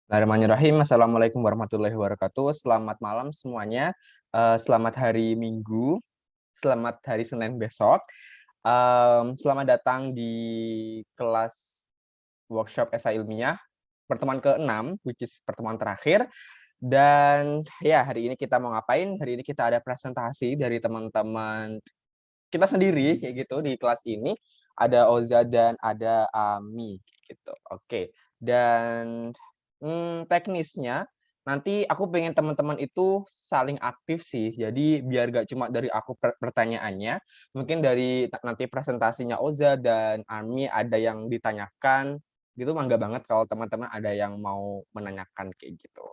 Bismillahirrahmanirrahim. Assalamualaikum warahmatullahi wabarakatuh. Selamat malam semuanya. Selamat hari Minggu. Selamat hari Senin besok. Selamat datang di kelas workshop esai ilmiah pertemuan ke-6, which is pertemuan terakhir. Dan ya, hari ini kita mau ngapain? Hari ini kita ada presentasi dari teman-teman kita sendiri kayak gitu di kelas ini. Ada Oza dan ada Ami gitu. Oke. Dan teknisnya nanti aku pengen teman-teman itu saling aktif sih. Jadi biar gak cuma dari aku pertanyaannya, mungkin dari nanti presentasinya Oza dan Ami ada yang ditanyakan gitu, mangga banget kalau teman-teman ada yang mau menanyakan kayak gitu.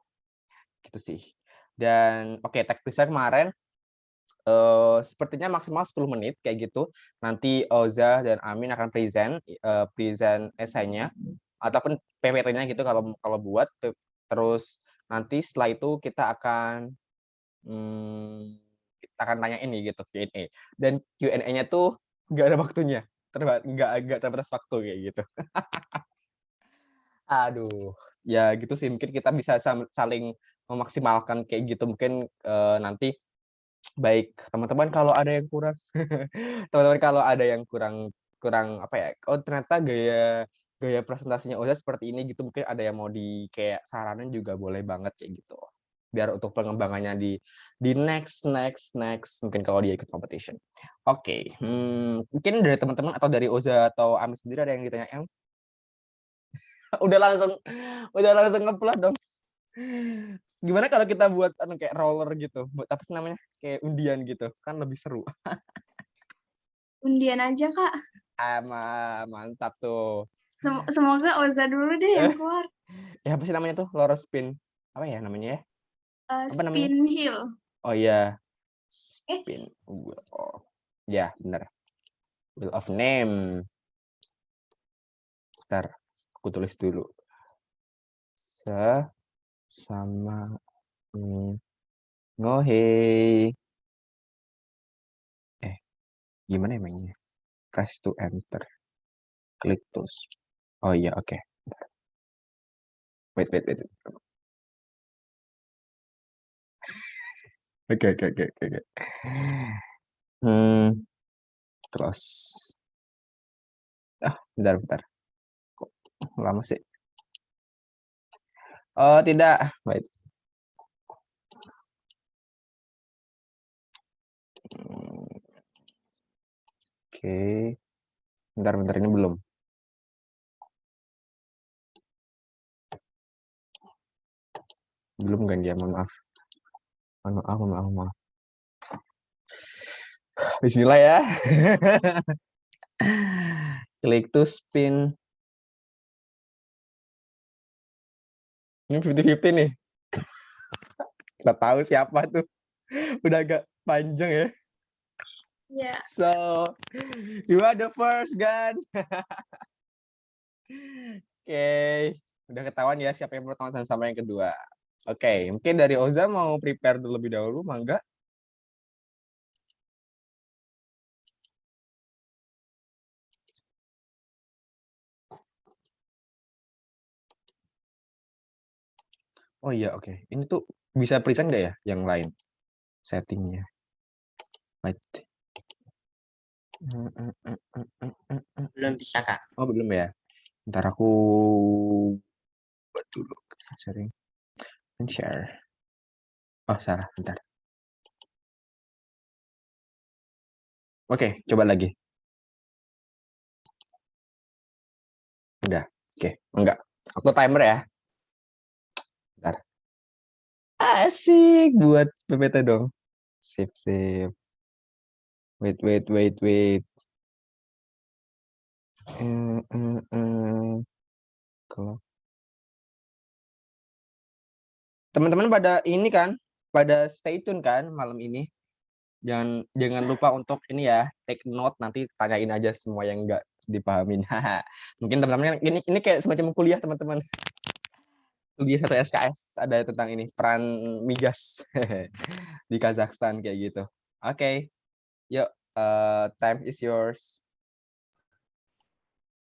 Gitu sih. Dan oke, teknisnya kemarin sepertinya maksimal 10 menit kayak gitu. Nanti Oza dan Amin akan present esainya ataupun PPT-nya gitu kalau buat. Terus nanti setelah itu kita akan tanya ini gitu, Q&A. Dan Q&A-nya tuh nggak ada waktunya, nggak terbatas waktu kayak gitu. Aduh, ya gitu sih, mungkin kita bisa saling memaksimalkan kayak gitu. Mungkin nanti baik teman-teman kalau ada yang kurang teman-teman kalau ada yang kurang kurang apa ya, oh ternyata gaya gaya presentasinya Oza seperti ini gitu, mungkin ada yang mau kayak saranin juga boleh banget kayak gitu. Biar untuk pengembangannya di next mungkin kalau dia ikut competition. Oke, mungkin dari teman-teman atau dari Oza atau Ami sendiri ada yang ditanyain? Udah langsung ngeplot dong. Gimana kalau kita buat kayak roller gitu, buat apa sih namanya? Kayak undian gitu, kan lebih seru. Undian aja, Kak. Mantap tuh. Semoga Oza dulu deh yang keluar. Ya apa sih namanya tuh? Loro spin. Apa ya namanya ya? Apa namanya? Spin Hill. Oh iya, Eh, spin wheel. Oh. Ya, bener. Wheel of name. Bentar, aku tulis dulu. Sama ngohe. Gimana emangnya? Press to enter. Klik terus. Oh iya, oke. Wait. Oke. Terus. Bentar. Kok lama sih? Oh, tidak. Wait. Oke. Bentar, ini belum. Belum kan dia, mohon maaf. Mohon maaf. Bismillah ya. Klik to spin. Ini 50-50 nih. Kita tahu siapa tuh. Udah agak panjang ya. ya. So, you are the first, Gan. Oke. Udah ketahuan ya siapa yang pertama dan sama yang kedua. Oke, mungkin dari Oza mau prepare lebih dahulu, mangga. Oh iya, oke. Ini tuh bisa present nggak ya yang lain settingnya? Wait. Belum bisa, Kak. Oh, belum ya. Ntar aku buat dulu sharing and share. Oh, salah, bentar. Oke, coba lagi. Udah. Oke, enggak. Aku timer ya. Bentar. Asik buat PPT dong. Sip. Wait. Kalau teman-teman pada ini kan, pada stay tune kan malam ini. Jangan lupa untuk ini ya, take note, nanti tanyain aja semua yang enggak dipahamin. Mungkin teman-teman ini kayak semacam kuliah teman-teman. Kuliah satu SKS ada tentang ini peran migas di Kazakhstan kayak gitu. Oke, yuk, time is yours.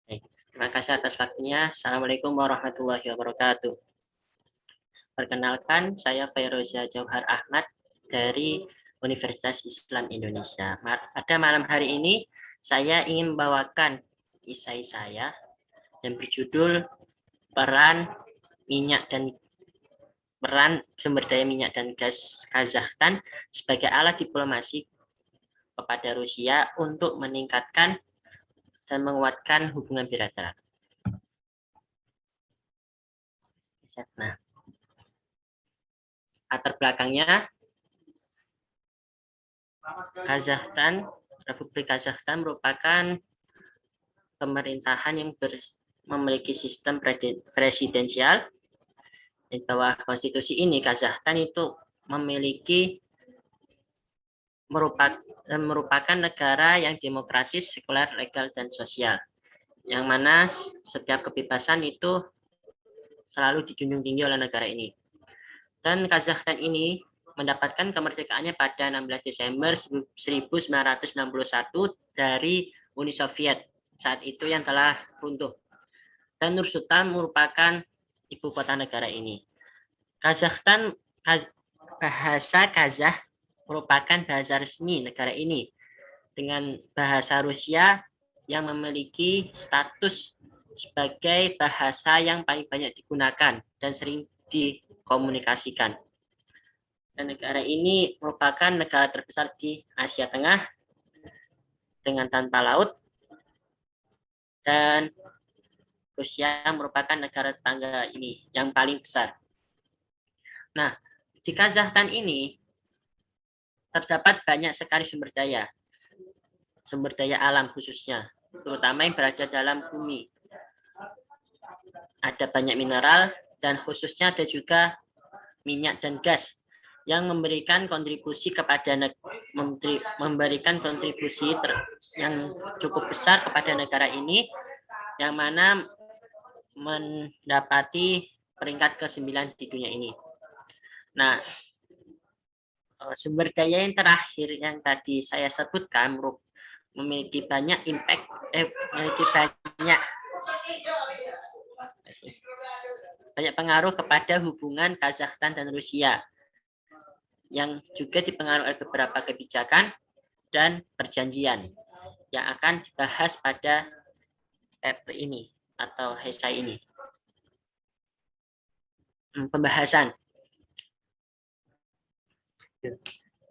Baik. Terima kasih atas waktunya. Assalamualaikum warahmatullahi wabarakatuh. Perkenalkan, saya Fairoza Jauhar Ahmad dari Universitas Islam Indonesia. Pada malam hari ini, saya ingin membawakan esai saya yang berjudul peran sumber daya minyak dan gas Kazakhstan sebagai alat diplomasi kepada Rusia untuk meningkatkan dan menguatkan hubungan bilateral. Nah, latar belakangnya, Republik Kazakhstan merupakan pemerintahan yang memiliki sistem presidensial. Di bawah konstitusi ini, Kazakhstan itu merupakan negara yang demokratis, sekuler, legal, dan sosial. Yang mana setiap kebebasan itu selalu dijunjung tinggi oleh negara ini. Dan Kazakhstan ini mendapatkan kemerdekaannya pada 16 Desember 1961 dari Uni Soviet saat itu yang telah runtuh. Dan Nur Sultan merupakan ibu kota negara ini. Bahasa Kazakh merupakan bahasa resmi negara ini dengan bahasa Rusia yang memiliki status sebagai bahasa yang paling banyak digunakan dan sering dikomunikasikan. Dan negara ini merupakan negara terbesar di Asia Tengah dengan tanpa laut, dan Rusia merupakan negara tetangga ini yang paling besar. Nah, di Kazakhstan ini terdapat banyak sekali sumber daya alam khususnya, terutama yang berada dalam bumi. Ada banyak mineral dan khususnya ada juga minyak dan gas yang memberikan kontribusi yang cukup besar kepada negara ini, yang mana mendapati peringkat ke-9 di dunia ini. Nah, sumber daya yang terakhir yang tadi saya sebutkan memiliki banyak banyak pengaruh kepada hubungan Kazakhstan dan Rusia, yang juga dipengaruhi oleh beberapa kebijakan dan perjanjian yang akan dibahas pada paper ini atau esai ini. Pembahasan.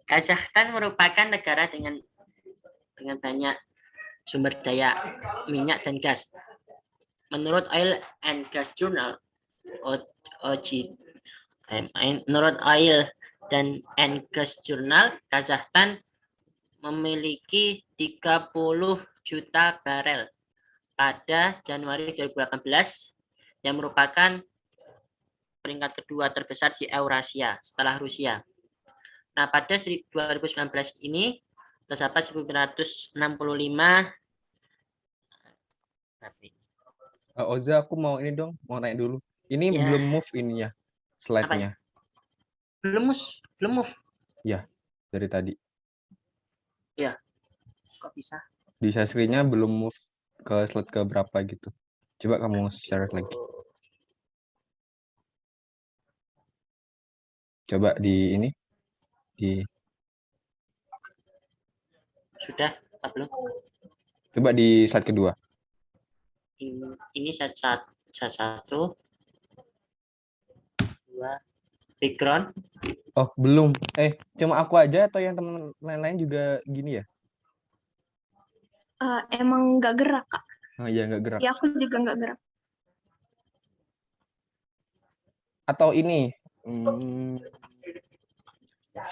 Kazakhstan merupakan negara dengan banyak sumber daya minyak dan gas. Menurut Oil and Gas Journal Kazakhstan memiliki 30 juta barel pada Januari 2018, yang merupakan peringkat kedua terbesar di Eurasia setelah Rusia. Nah, pada 2019 ini terdapat 1965. Oza, aku mau ini dong, mau nanya dulu. Ini Ya. belum move ininya, slide-nya. Belum move. Ya, dari tadi. Ya, kok bisa? Di share screen-nya belum move ke slide ke berapa gitu. Coba kamu share lagi. Coba di ini. Sudah, apa belum? Coba di slide kedua. Ini satu, dua, background. Oh, belum. Cuma aku aja atau yang teman lain-lain juga gini ya? Emang nggak gerak, Kak. Oh iya, nggak gerak. Ya, aku juga nggak gerak. Atau ini,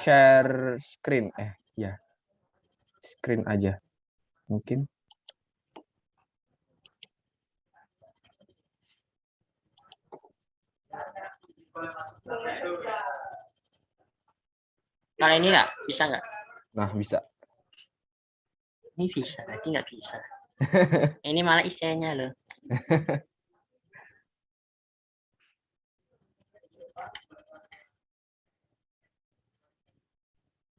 share screen. Ya. Screen aja. Mungkin. Kalau ini nggak bisa nggak? Nah, bisa. Ini bisa, tadi nggak bisa. Ini malah isinya loh.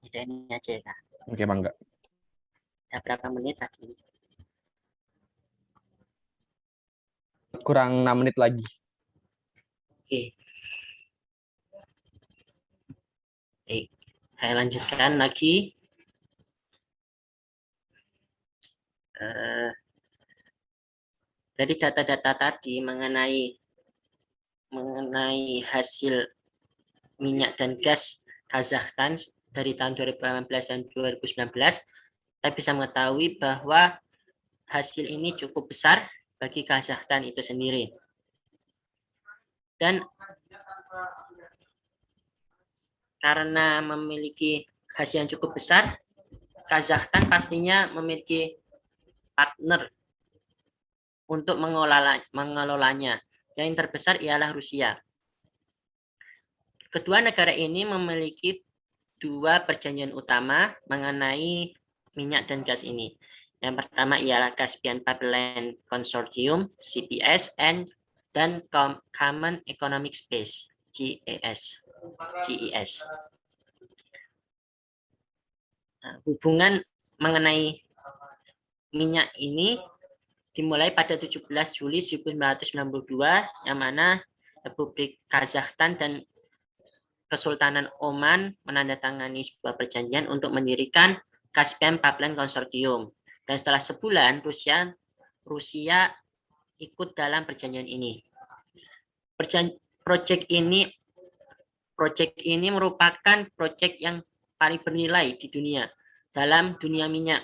Ini aja ya, Kak. Oke, Bangga. Ya, berapa menit tadi? Kurang 6 menit lagi. Oke. Baik, saya lanjutkan lagi. Dari data-data tadi mengenai hasil minyak dan gas Kazakhstan dari tahun 2018 dan 2019, kita bisa mengetahui bahwa hasil ini cukup besar bagi Kazakhstan itu sendiri. Dan karena memiliki hasil yang cukup besar, Kazakhstan pastinya memiliki partner untuk mengelolanya. Yang terbesar ialah Rusia. Kedua negara ini memiliki dua perjanjian utama mengenai minyak dan gas ini. Yang pertama ialah Caspian Pipeline Consortium (CPS) dan Common Economic Space (GES). Nah, hubungan mengenai minyak ini dimulai pada 17 Juli 1992, yang mana Republik Kazakhstan dan Kesultanan Oman menandatangani sebuah perjanjian untuk mendirikan Caspian Pipeline Consortium. Dan setelah sebulan, Rusia ikut dalam perjanjian ini. Proyek ini merupakan proyek yang paling bernilai di dunia dalam dunia minyak,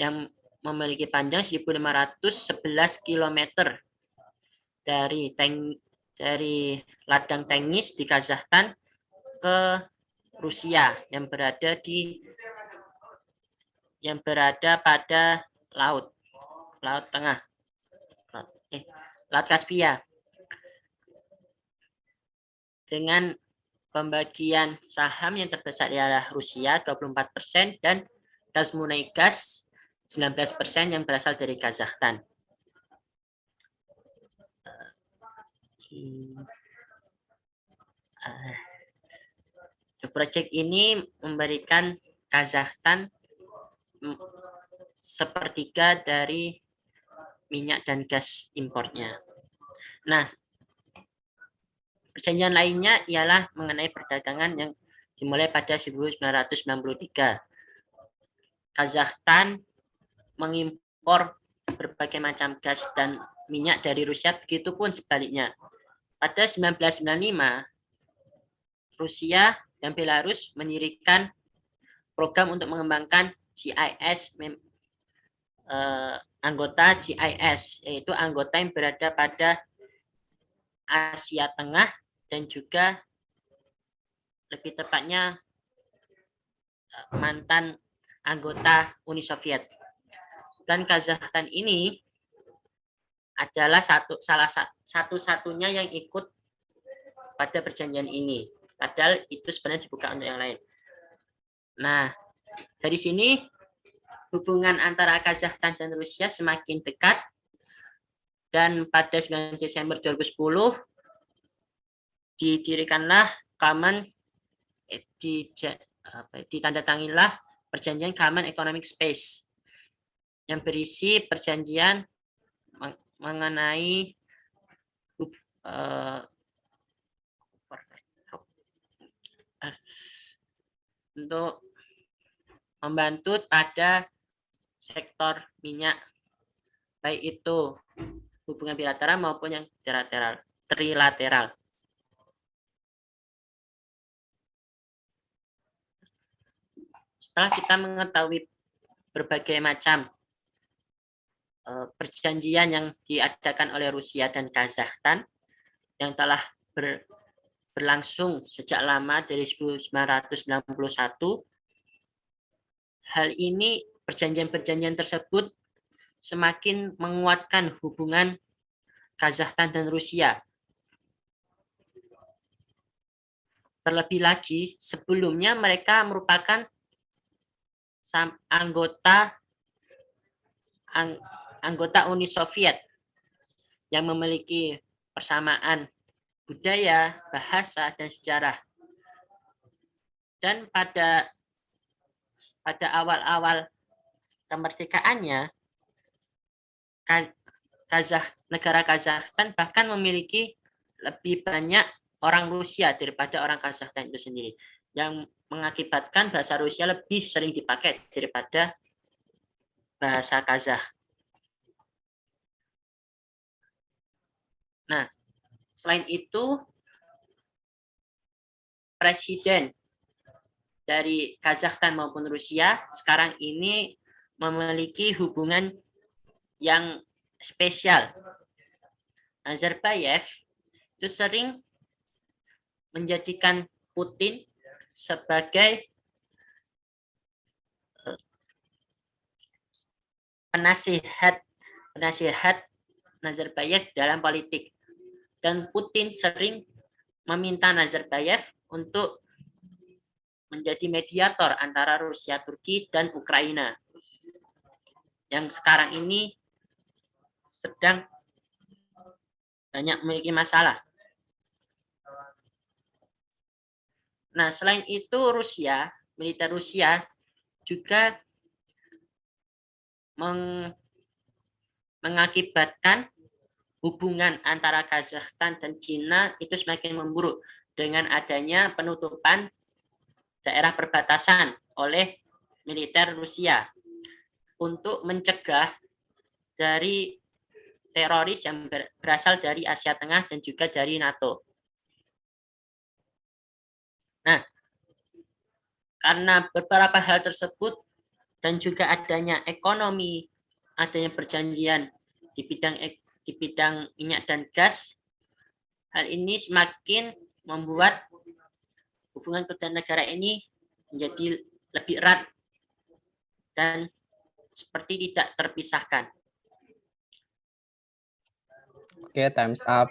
yang memiliki panjang 1.511 km dari ladang Tengiz di Kazakhstan ke Rusia yang berada pada Laut Tengah, Laut Kaspia, dengan pembagian saham yang terbesar ialah Rusia 24% dan gas 19% yang berasal dari Kazakhstan. Proyek ini memberikan Kazakhstan sepertiga dari minyak dan gas importnya. Nah, perjanjian lainnya ialah mengenai perdagangan yang dimulai pada 1993. Kazakhstan mengimpor berbagai macam gas dan minyak dari Rusia, begitupun sebaliknya. Pada 1995, Rusia dan Belarus mendirikan program untuk mengembangkan CIS, anggota CIS, yaitu anggota yang berada pada Asia Tengah dan juga lebih tepatnya mantan anggota Uni Soviet. Dan Kazakhstan ini adalah satu-satunya yang ikut pada perjanjian ini. Padahal itu sebenarnya dibuka untuk yang lain. Nah, dari sini hubungan antara Kazakhstan dan Rusia semakin dekat, dan pada 9 Desember 2010 didirikanlah ditandatangilah perjanjian Common Economic Space yang berisi perjanjian mengenai untuk membantu pada sektor minyak, baik itu hubungan bilateral maupun yang trilateral. Setelah kita mengetahui berbagai macam perjanjian yang diadakan oleh Rusia dan Kazakhstan yang telah berlangsung sejak lama dari 1991, hal ini perjanjian-perjanjian tersebut semakin menguatkan hubungan Kazakhstan dan Rusia. Terlebih lagi, sebelumnya mereka merupakan anggota Uni Soviet yang memiliki persamaan budaya, bahasa, dan sejarah. Dan pada awal-awal kemerdekaannya, negara Kazakhstan bahkan memiliki lebih banyak orang Rusia daripada orang Kazakhstan itu sendiri. yang mengakibatkan bahasa Rusia lebih sering dipakai daripada bahasa Kazakh. Nah, selain itu, presiden dari Kazakhstan maupun Rusia sekarang ini memiliki hubungan yang spesial. Nazarbayev itu sering menjadikan Putin sebagai penasihat Nazarbayev dalam politik, dan Putin sering meminta Nazarbayev untuk menjadi mediator antara Rusia, Turki, dan Ukraina yang sekarang ini sedang banyak memiliki masalah. Nah, selain itu militer Rusia juga mengakibatkan hubungan antara Kazakhstan dan Cina itu semakin memburuk dengan adanya penutupan daerah perbatasan oleh militer Rusia untuk mencegah dari teroris yang berasal dari Asia Tengah dan juga dari NATO. Nah, karena beberapa hal tersebut dan juga adanya ekonomi, adanya perjanjian di bidang minyak dan gas, hal ini semakin membuat hubungan kedua negara ini menjadi lebih erat dan seperti tidak terpisahkan. Oke, time's up.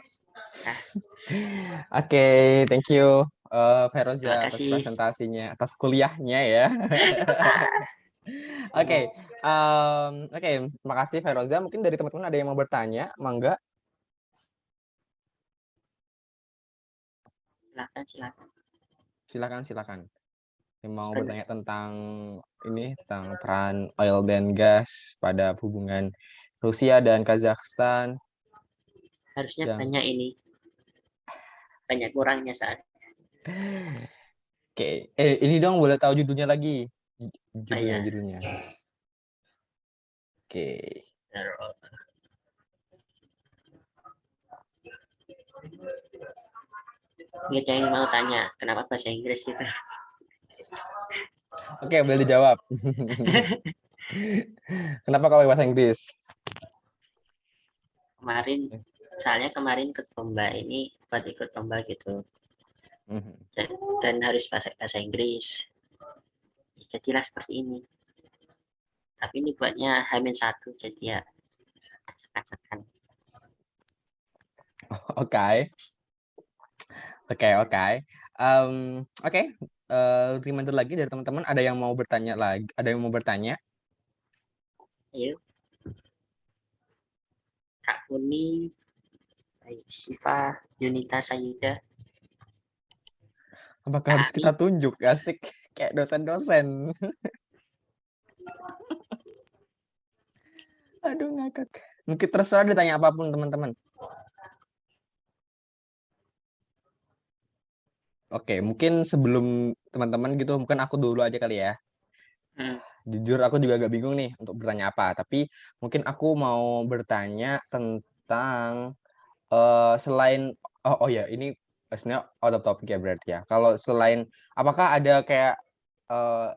Oke, thank you Feroza atas presentasinya, atas kuliahnya ya. Oke, terima kasih Feroza. Mungkin dari teman-teman ada yang mau bertanya, mangga. Silakan. Yang mau bertanya tentang peran oil dan gas pada hubungan Rusia dan Kazakhstan. Harusnya banyak kurangnya saat. Oke, ini dong boleh tahu judulnya lagi. Judulnya. Oke. Nggak yang mau tanya, kenapa bahasa Inggris gitu? Oke, boleh dijawab. Kenapa kau bahasa Inggris? Kemarin ikut lomba ini, buat ikut lomba gitu. Dan harus bahasa Inggris. Jadilah seperti ini. Tapi ini buatnya H-1, jadi ya acak-acakan. Oke. Reminder lagi dari teman-teman, ada yang mau bertanya lagi? Ada yang mau bertanya? Ayo. Kak Kuni, Siva, Yunita, Sayida. Apakah harus kita tunjuk? Asik kayak dosen-dosen. Aduh, ngakak. Mungkin terserah ditanya apapun teman-teman. Oke, mungkin sebelum teman-teman gitu, mungkin aku dulu aja kali ya. Jujur aku juga agak bingung nih untuk bertanya apa, tapi mungkin aku mau bertanya tentang selain ini sebenarnya out of topic ya berarti ya. Kalau selain, apakah ada kayak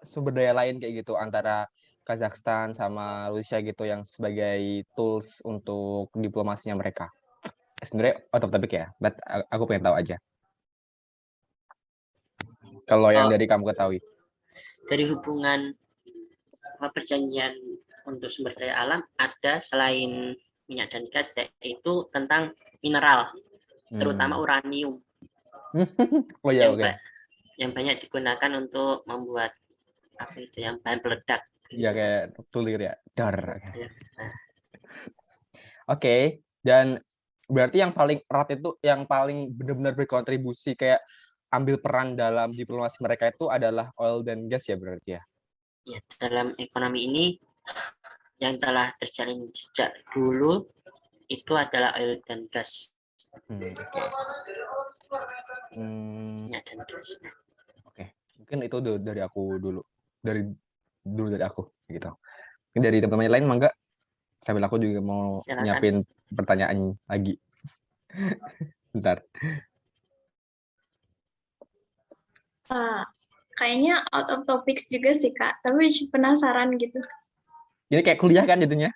sumber daya lain kayak gitu antara Kazakhstan sama Rusia gitu yang sebagai tools untuk diplomasinya mereka? Sebenarnya out of topic ya, but aku pengen tahu aja. Kalau yang dari kamu ketahui. Dari hubungan perjanjian untuk sumber daya alam ada selain minyak dan gas, yaitu tentang mineral, terutama uranium. Yang banyak digunakan untuk membuat yang bahan peledak. Iya, kayak tulir ya, dar. Oke, dan berarti yang paling erat itu, yang paling benar-benar berkontribusi kayak ambil peran dalam diplomasi mereka itu adalah oil dan gas ya berarti ya? Ya, dalam ekonomi ini yang telah terjalin sejak dulu itu adalah oil dan gas. Oke. itu dari aku dulu. Dari aku gitu. Mungkin dari teman-teman lain mangga, sambil aku juga mau Silakan. nyiapin pertanyaan lagi. Bentar. Kayaknya out of topics juga sih Kak, tapi penasaran gitu. Ini kayak kuliah kan jadinya.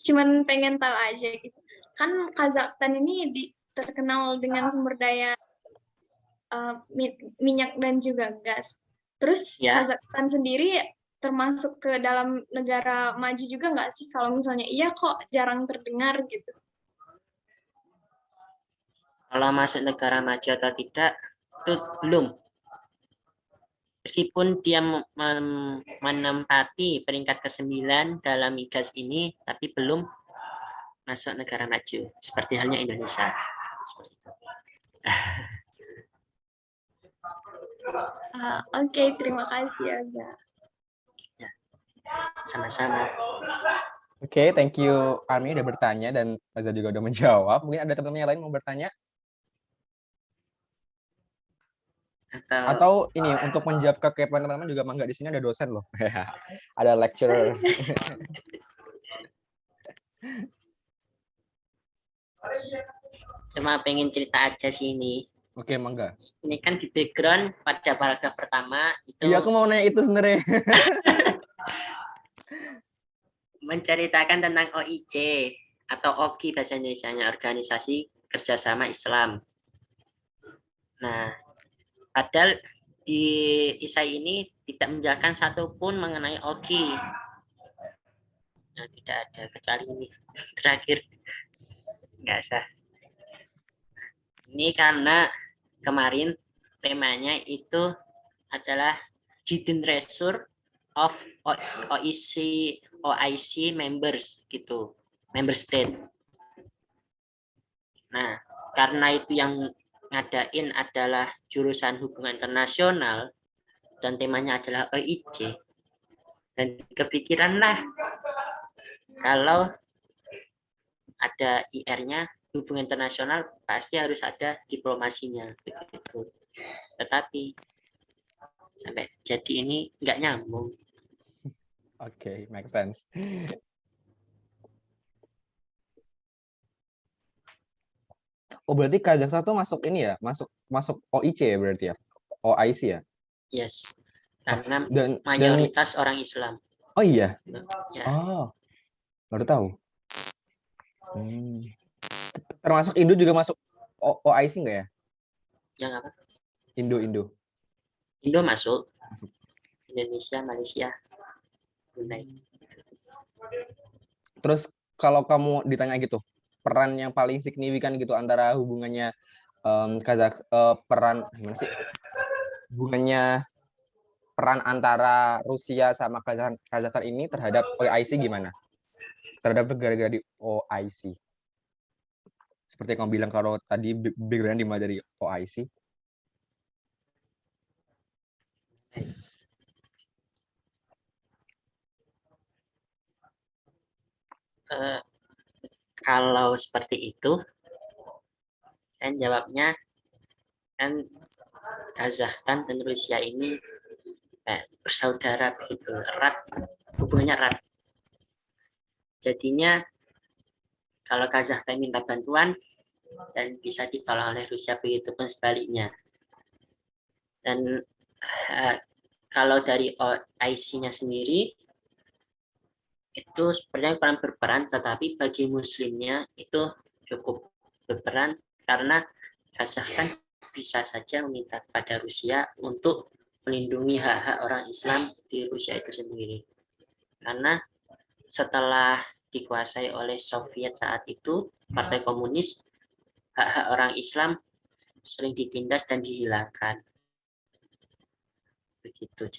Cuman pengen tahu aja gitu. Kan Kazakhstan ini terkenal dengan sumber daya minyak dan juga gas. Terus Ya. Kazakhstan sendiri termasuk ke dalam negara maju juga nggak sih? Kalau misalnya iya kok jarang terdengar gitu. Kalau masuk negara maju atau tidak, itu belum. Meskipun dia menempati peringkat ke-9 dalam migas ini, tapi belum masuk negara maju. Seperti halnya Indonesia. Seperti itu. Oke, terima kasih Oza. Ya, sama-sama. Oke, thank you Army udah bertanya dan Oza juga udah menjawab. Mungkin ada teman-teman yang lain mau bertanya? Atau ini untuk menjawab kekepoan teman-teman juga mangga, di sini ada dosen loh. Ada lecturer. Cuma pengen cerita aja sih ini. Oke, mangga. Ini kan di background pada paragraf pertama itu. Iya, aku mau nanya itu sebenarnya. Menceritakan tentang OIC atau OKI bahasa Indonesianya, Organisasi Kerjasama Islam. Nah, padahal di isai ini tidak menjelaskan satupun mengenai OKI. Nah, tidak ada kecuali ini terakhir. Nggak sah. Ini karena kemarin temanya itu adalah hidden treasure of OIC members gitu, member state. Nah, karena itu yang ngadain adalah jurusan hubungan internasional dan temanya adalah OIC, dan kepikiranlah kalau ada IR-nya hubungan internasional pasti harus ada diplomasinya begitu. Tetapi sampai jadi ini nggak nyambung. Oke, make sense. Oh, berarti Kazakhstan tuh masuk ini ya, masuk OIC ya berarti ya, OIC ya? Yes, karena Dan mayoritas orang Islam. Oh iya. Ya. Oh, baru tahu. Termasuk Indo juga masuk OIC nggak ya? Yang apa? Indo. Indo masuk. Indonesia, Malaysia, Brunei. Terus kalau kamu ditanya gitu, peran yang paling signifikan gitu antara hubungannya peran gimana sih? Hubungannya peran antara Rusia sama Kazakhstan ini terhadap OIC gimana? Terhadap negara-negara di OIC. Seperti yang kamu bilang kalau tadi background dimulai dari OIC. Kalau seperti itu, kan jawabnya kan Kazakhstan dan Rusia ini bersaudara begitu erat, hubungannya erat. Jadinya kalau Kazakhstan minta bantuan dan bisa ditolong oleh Rusia, begitu pun sebaliknya. Dan kalau dari OIC-nya sendiri itu sebenarnya kurang berperan, tetapi bagi muslimnya itu cukup berperan karena Kazakhstan bisa saja meminta kepada Rusia untuk melindungi hak-hak orang Islam di Rusia itu sendiri. Karena setelah dikuasai oleh Soviet saat itu, Partai Komunis, hak-hak orang Islam sering ditindas dan dihilangkan. Begitu.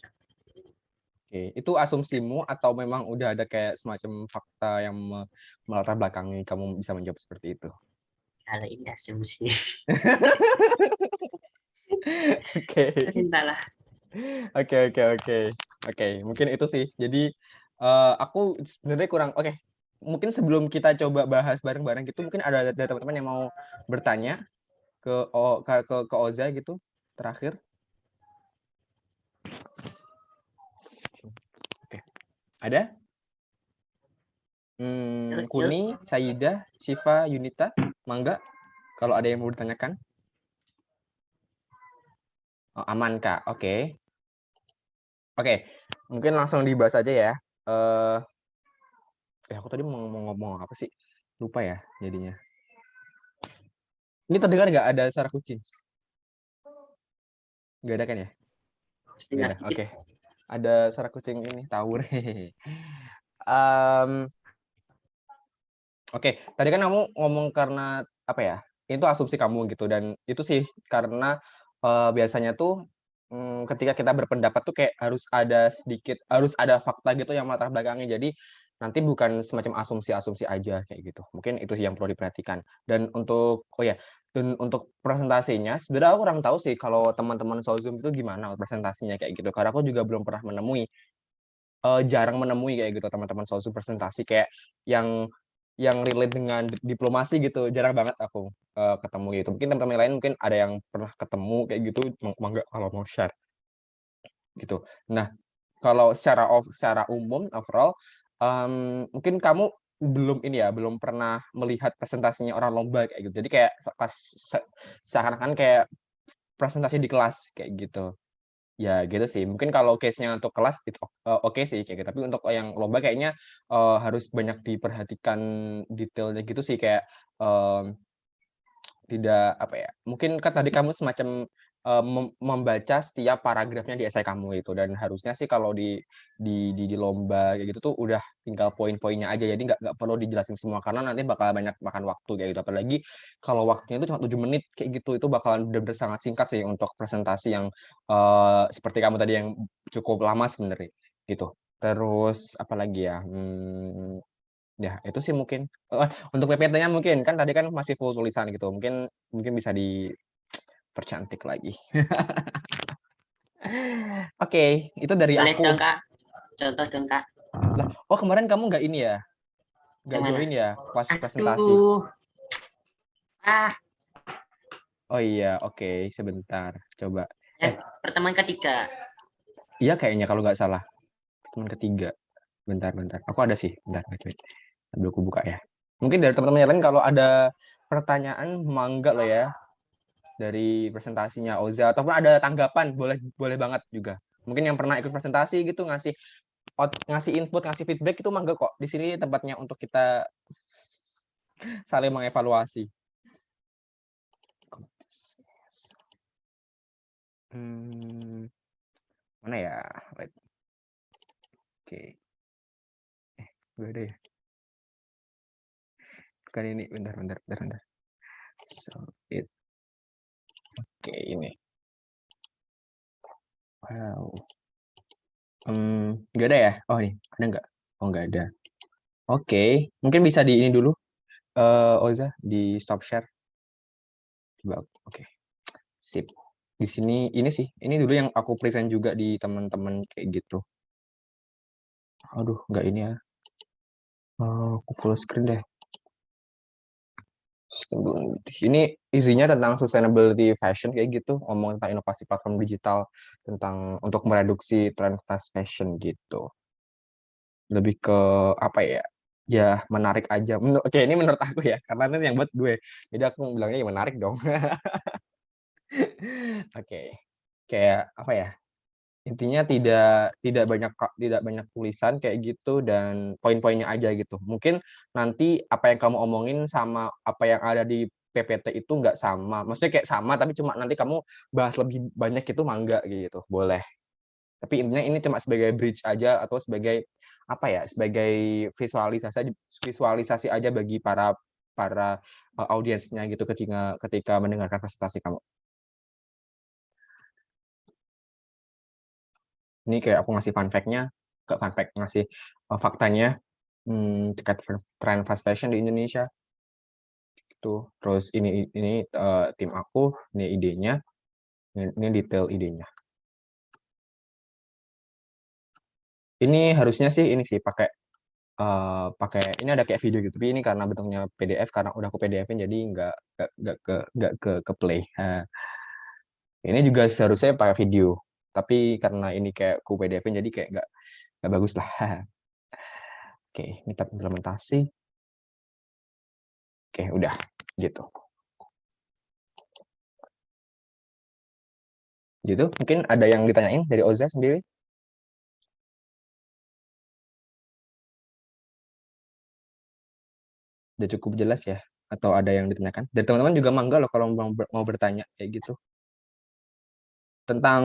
Oke, itu asumsimu atau memang udah ada kayak semacam fakta yang melatar belakangi kamu bisa menjawab seperti itu? Kalau ini asumsi. Oke. Entahlah. Oke. Mungkin itu sih. Jadi aku sebenarnya kurang oke. Mungkin sebelum kita coba bahas bareng-bareng gitu, mungkin ada teman-teman yang mau bertanya ke Oza gitu. terakhir. Oke. Ada? Kuni, Saidah, Shiva, Yunita, Mangga. Kalau ada yang mau ditanyakan. Oh, aman, Kak. Oke. Oke, mungkin langsung dibahas aja ya. Aku tadi mau ngomong apa sih? Lupa ya jadinya. Ini terdengar nggak ada suara kucing? Nggak ada kan ya? Nggak ada. Oke. Ada suara kucing ini tawur. Oke, tadi kan kamu ngomong karena apa ya? Itu asumsi kamu gitu dan itu sih karena biasanya tuh ketika kita berpendapat tuh kayak harus ada fakta gitu yang melatar belakangnya. Jadi nanti bukan semacam asumsi-asumsi aja kayak gitu. Mungkin itu sih yang perlu diperhatikan. Dan untuk presentasinya sebenarnya aku kurang tahu sih kalau teman-teman Zoom itu gimana presentasinya kayak gitu. Karena aku juga belum pernah menemui jarang menemui kayak gitu teman-teman Zoom presentasi kayak yang relate dengan diplomasi gitu, jarang banget aku ketemu gitu. Mungkin teman-teman lain mungkin ada yang pernah ketemu kayak gitu, mangga kalau mau share gitu. Nah, kalau secara umum overall, mungkin kamu belum pernah melihat presentasinya orang lomba kayak gitu. Jadi kayak seakan-akan kayak presentasi di kelas kayak gitu. Ya gitu sih. Mungkin kalau case-nya untuk kelas itu oke sih kayak gitu. Tapi untuk yang lomba kayaknya harus banyak diperhatikan detailnya gitu sih kayak tidak apa ya, mungkin kan tadi kamu semacam membaca setiap paragrafnya di esai kamu itu dan harusnya sih kalau di lomba kayak gitu tuh udah tinggal poin-poinnya aja jadi nggak perlu dijelasin semua karena nanti bakal banyak makan waktu kayak gitu apalagi kalau waktunya itu cuma 7 menit kayak gitu itu bakalan benar-benar sangat singkat sih untuk presentasi yang seperti kamu tadi yang cukup lama sebenarnya gitu. Terus apalagi ya? Ya, itu sih mungkin. Untuk PPT-nya mungkin, kan tadi kan masih full tulisan gitu, mungkin mungkin bisa dipercantik lagi. Oke, itu dari Boleh aku. dong, Kak. Contoh dong, Kak. Lah, oh kemarin kamu nggak ini ya? Nggak Yang mana? join ya pas presentasi? Aduh. Ah, Oh iya, oke, sebentar, coba. pertemuan ketiga. Iya kayaknya kalau nggak salah, teman ketiga. Bentar. Aku ada sih, bentar, wait. Sambil aku buka ya. Mungkin dari teman-teman yang lain kalau ada pertanyaan, mangga loh ya. Dari presentasinya Oza ataupun ada tanggapan boleh banget juga mungkin yang pernah ikut presentasi gitu ngasih input ngasih feedback itu mangga kok di sini tempatnya untuk kita saling mengevaluasi. Mana ya, wait. Oke. Gue ada ya kan ini bentar. So it oke ini wow. Nggak ada ya? Oh nih, ada nggak? Oh nggak ada. Oke, mungkin bisa di ini dulu, Oza, di stop share. Coba, oke, sip. Di sini, ini dulu yang aku present juga di teman-teman kayak gitu. Aduh, nggak ini ya. Aku full screen deh. Ini isinya tentang sustainability fashion kayak gitu, ngomong tentang inovasi platform digital, tentang untuk mereduksi tren fast fashion gitu. Lebih ke apa ya? Ya menarik aja. Oke, ini menurut aku ya, karena ini yang buat gue. Jadi aku bilangnya ya menarik dong. Oke, kayak apa ya? Intinya tidak banyak tulisan kayak gitu dan poin-poinnya aja gitu. Mungkin nanti apa yang kamu omongin sama apa yang ada di PPT itu nggak sama. Maksudnya kayak sama tapi cuma nanti kamu bahas lebih banyak itu mangga gitu. Boleh. Tapi intinya ini cuma sebagai bridge aja atau sebagai apa ya? Sebagai visualisasi aja bagi para para audiensnya gitu ketika mendengarkan presentasi kamu. Ini kayak aku ngasih ngasih faktanya terkait tren fast fashion di Indonesia. Gitu. Terus ini tim aku, ini idenya, ini detail idenya. Ini harusnya sih ini sih pakai ini ada kayak video gitu, tapi ini karena bentuknya PDF karena udah aku PDF-in jadi nggak ke play. Ini juga seharusnya pakai video, tapi karena ini kayak ku PDF jadi kayak nggak bagus lah. Oke, ini tab implementasi. Oke, udah gitu. Gitu. Mungkin ada yang ditanyain dari Oza sendiri? Udah cukup jelas ya? Atau ada yang ditanyakan? Dari teman-teman juga mangga loh kalau mau bertanya kayak gitu. Tentang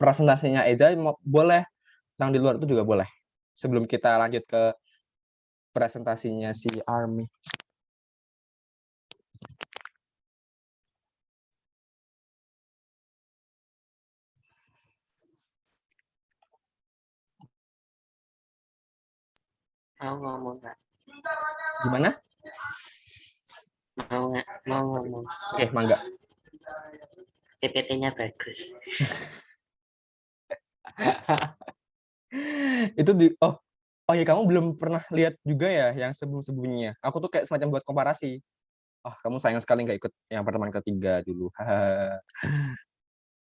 presentasinya Eza boleh, tentang di luar itu juga boleh. Sebelum kita lanjut ke presentasinya si Army. Mau ngomong nggak? Gimana? Mau ngomong. Oke, mangga. PPT-nya bagus. Itu oh ya, kamu belum pernah lihat juga ya yang sebelum-sebelumnya. Aku tuh kayak semacam buat komparasi. Oh, kamu sayang sekali nggak ikut yang pertemuan ketiga dulu.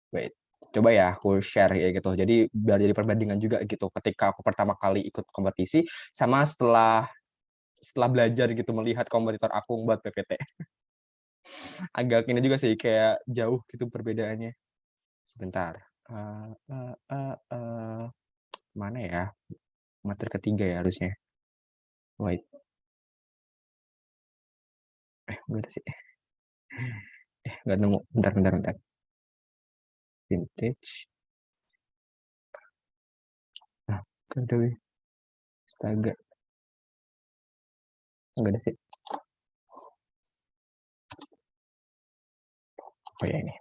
Wait, coba ya aku share ya gitu. Jadi biar jadi perbandingan juga gitu. Ketika aku pertama kali ikut kompetisi sama setelah belajar gitu melihat kompetitor aku buat PPT. Agak ini juga sih kayak jauh gitu perbedaannya. Sebentar. Mana ya? Materi ketiga ya harusnya. Wait. Enggak ada sih. Enggak nemu. Bentar. Vintage. Nah, ada wih. Astaga. Enggak ada sih. Oh ya ini.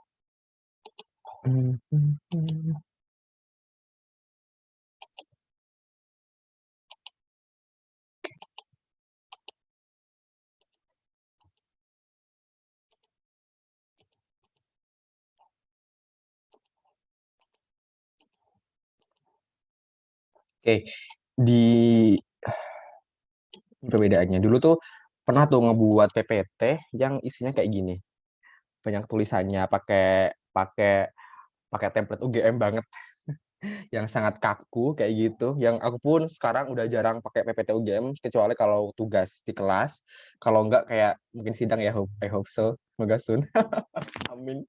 Oke, di perbedaannya dulu tuh pernah tuh ngebuat PPT yang isinya kayak gini. Banyak tulisannya pakai pakai pakai template UGM banget yang sangat kaku kayak gitu. Yang aku pun sekarang udah jarang pakai PPT UGM kecuali kalau tugas di kelas. Kalau enggak kayak mungkin sidang ya, I hope so. Semoga soon. Amin.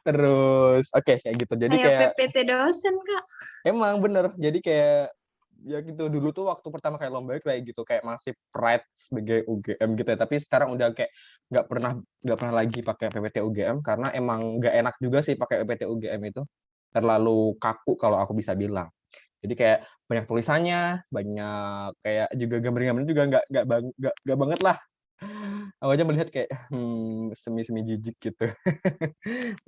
Terus oke kayak gitu. Jadi Kayak kayak PPT dosen, Kak. emang bener. Jadi kayak ya gitu dulu tuh waktu pertama kayak lomba kayak gitu kayak masih pride sebagai UGM gitu ya, tapi sekarang udah kayak nggak pernah lagi pakai PPT UGM karena emang nggak enak juga sih pakai PPT UGM itu, terlalu kaku kalau aku bisa bilang. Jadi kayak banyak tulisannya, banyak kayak juga gambar-gambarnya juga nggak banget lah. Aku aja melihat kayak semi jijik gitu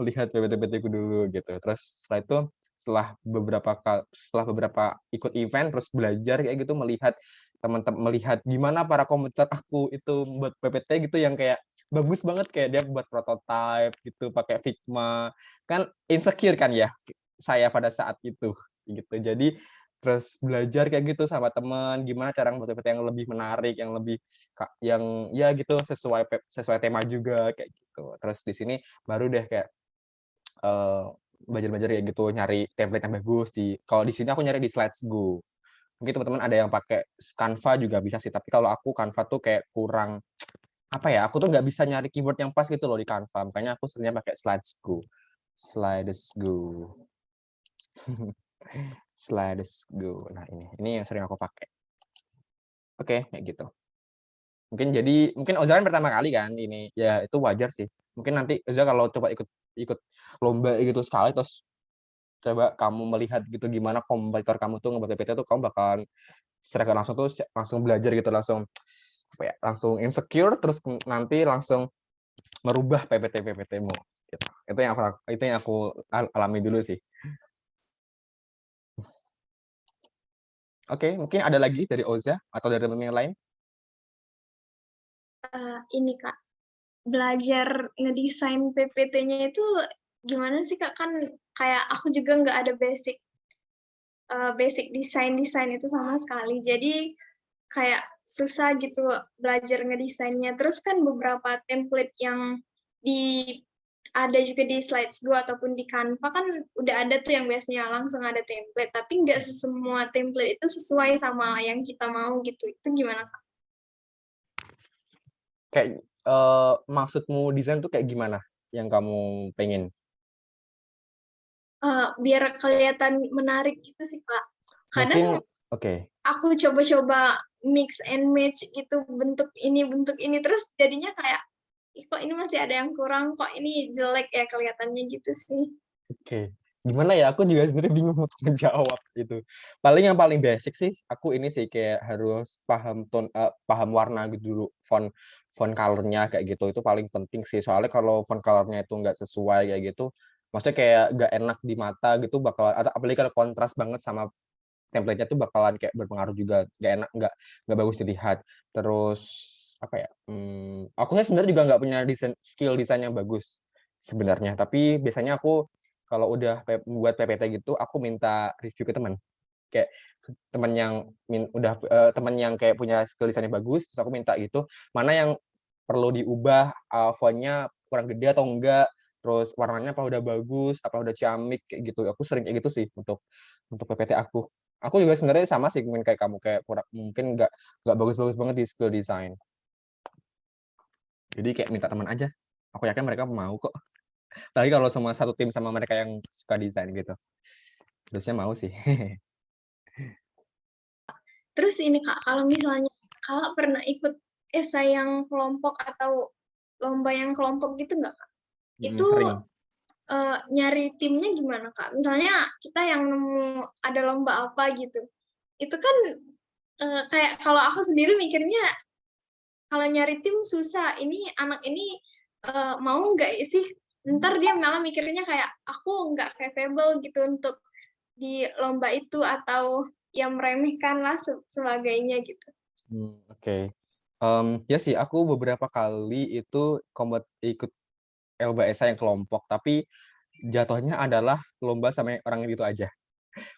melihat PPT ku dulu gitu. Terus setelah itu setelah beberapa ikut event terus belajar kayak gitu melihat teman-teman melihat gimana para komputer aku itu buat PPT gitu yang kayak bagus banget kayak dia buat prototype gitu pakai Figma. Kan insecure kan ya saya pada saat itu gitu. Jadi terus belajar kayak gitu sama teman gimana cara membuat PPT yang lebih menarik, yang lebih yang ya gitu sesuai tema juga kayak gitu. Terus di sini baru deh kayak belajar-belajar kayak gitu nyari template yang bagus kalau di sini aku nyari di Slides Go. Mungkin teman-teman ada yang pakai Canva juga bisa sih, tapi kalau aku Canva tuh kayak kurang apa ya, aku tuh nggak bisa nyari keyword yang pas gitu loh di Canva, makanya aku seringnya pakai Slides Go. Slides Go. Nah ini yang sering aku pakai. Oke, kayak gitu. Mungkin Oza kan pertama kali kan ini, ya itu wajar sih. Mungkin nanti Oza kalau coba ikut lomba gitu sekali terus coba kamu melihat gitu gimana kompetitor kamu tuh ngebuat PPT tuh kamu bakalan secara langsung belajar gitu langsung apa ya langsung insecure terus nanti langsung merubah PPT-mu gitu. Itu yang aku alami dulu sih. Oke, mungkin ada lagi dari Oza atau dari teman yang lain? Ini, Kak, belajar ngedesain PPT-nya itu gimana sih, Kak? Kan kayak aku juga nggak ada basic desain itu sama sekali. Jadi kayak susah gitu belajar ngedesainnya. Terus kan beberapa template yang di ada juga di Slides.go ataupun di Canva kan udah ada tuh yang biasanya langsung ada template, tapi nggak semua template itu sesuai sama yang kita mau gitu. Itu gimana, Kak? Kayak maksudmu desain tuh kayak gimana yang kamu pengen? Biar kelihatan menarik gitu sih, Kak. Mungkin Kadang oke. aku coba-coba mix and match gitu, bentuk ini, terus jadinya kayak, "Ih, kok ini masih ada yang kurang, kok ini jelek ya kelihatannya," gitu sih. Oke. Gimana ya, aku juga sebenarnya bingung untuk menjawab itu. Yang paling basic sih, aku ini sih kayak harus paham warna gitu dulu, font font color-nya kayak gitu, itu paling penting sih. Soalnya kalau font color-nya itu nggak sesuai kayak gitu, maksudnya kayak nggak enak di mata gitu atau apalagi kalau kontras banget sama template-nya tuh bakalan kayak berpengaruh juga, nggak enak, nggak bagus dilihat. Terus apa ya, aku sebenarnya juga nggak punya skill desain yang bagus sebenarnya, tapi biasanya aku kalau udah buat PPT gitu, aku minta review ke teman. Kayak teman yang teman yang kayak punya skill desain yang bagus, terus aku minta gitu, mana yang perlu diubah, font-nya kurang gede atau enggak, terus warnanya apa udah bagus, apa udah ciamik, kayak gitu. Aku sering kayak gitu sih untuk PPT aku. Aku juga sebenarnya sama sih mungkin kayak kamu, kayak mungkin nggak bagus-bagus banget di skill design. Jadi kayak minta teman aja. Aku yakin mereka mau kok. Tapi kalau semua satu tim sama mereka yang suka desain gitu, harusnya mau sih. Terus ini, Kak, kalau misalnya Kakak pernah ikut esai yang kelompok atau lomba yang kelompok gitu nggak, Kak? Itu, Sering. nyari timnya gimana, Kak? Misalnya kita yang nemu ada lomba apa gitu, itu kan, kayak kalau aku sendiri mikirnya kalau nyari tim susah, ini anak ini, mau nggak sih? Ntar dia malah mikirnya kayak, "Aku nggak capable gitu untuk di lomba itu," atau ya meremehkan lah sebagainya gitu. Oke. Ya sih aku beberapa kali itu ikut lomba esai yang kelompok, tapi jatuhnya adalah lomba sama orang itu aja.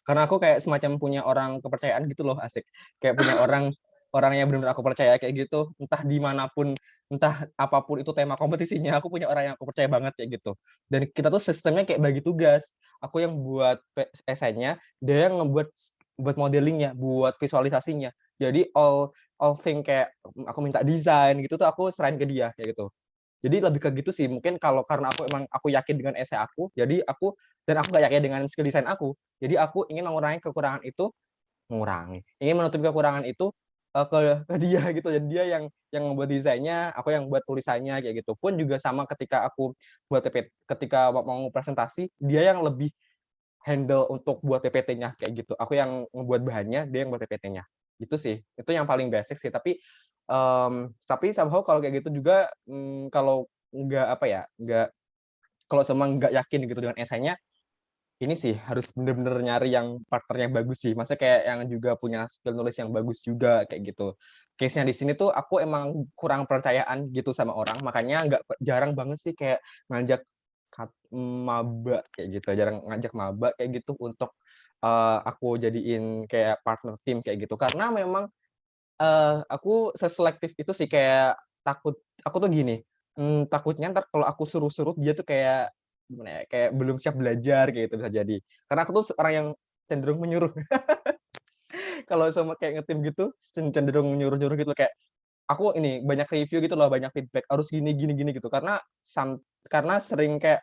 Karena aku kayak semacam punya orang kepercayaan gitu loh, asik. Kayak punya orang orang yang benar-benar aku percaya kayak gitu, entah di manapun, entah apapun itu tema kompetisinya, aku punya orang yang aku percaya banget kayak gitu. Dan kita tuh sistemnya kayak bagi tugas. Aku yang buat esainya, dia yang buat modelingnya, buat visualisasinya. Jadi all thing kayak aku minta desain gitu tuh aku serahin ke dia kayak gitu. Jadi lebih ke gitu sih, mungkin karena aku yakin dengan esai aku, jadi aku nggak yakin dengan skill desain aku. Jadi aku ingin ingin menutupi kekurangan itu, ke dia gitu. Jadi dia yang membuat desainnya, aku yang buat tulisannya kayak gitu. Pun juga sama ketika aku ketika mau presentasi, dia yang lebih handle untuk buat PPT-nya kayak gitu. Aku yang ngebuat bahannya, dia yang buat PPT-nya. Gitu sih. Itu yang paling basic sih. Tapi somehow kalau kayak gitu juga, kalau nggak apa ya, kalau semua nggak yakin gitu dengan esainya, ini sih harus bener-bener nyari yang partner yang bagus sih. Maksudnya kayak yang juga punya skill nulis yang bagus juga kayak gitu. Case-nya di sini tuh aku emang kurang percayaan gitu sama orang, makanya jarang banget sih kayak ngajak maba kayak gitu, jarang ngajak maba kayak gitu untuk, aku jadiin kayak partner tim kayak gitu. Karena memang, aku seselektif itu sih, kayak aku tuh gini, takutnya entar kalau aku suruh-suruh dia tuh kayak, gimana ya, kayak belum siap belajar kayak gitu bisa jadi. Karena aku tuh orang yang cenderung menyuruh. Kalau sama kayak ngetim gitu, cenderung nyuruh-nyuruh gitu, kayak aku ini banyak review gitu loh, banyak feedback, harus gini gini gini gitu. Karena sering kayak,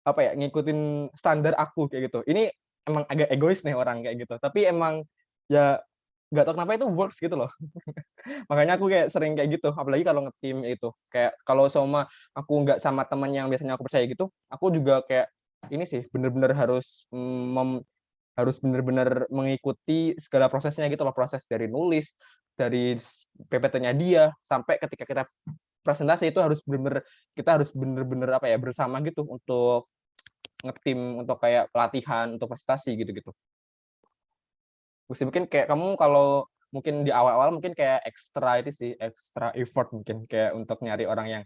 apa ya, ngikutin standar aku kayak gitu. Ini emang agak egois nih orang kayak gitu, tapi emang ya nggak tahu kenapa itu works gitu loh. Makanya aku kayak sering kayak gitu, apalagi kalau nge-team itu. Kayak kalau aku nggak sama temen yang biasanya aku percaya gitu, aku juga kayak ini sih, bener-bener harus bener-bener mengikuti segala prosesnya gitu loh, proses dari nulis, dari PPT-nya dia, sampai ketika kita presentasi itu kita harus bener-bener apa ya, bersama gitu untuk nge-team, untuk kayak pelatihan, untuk presentasi gitu-gitu. Terus mungkin kayak kamu kalau mungkin di awal-awal mungkin kayak extra effort mungkin kayak untuk nyari orang yang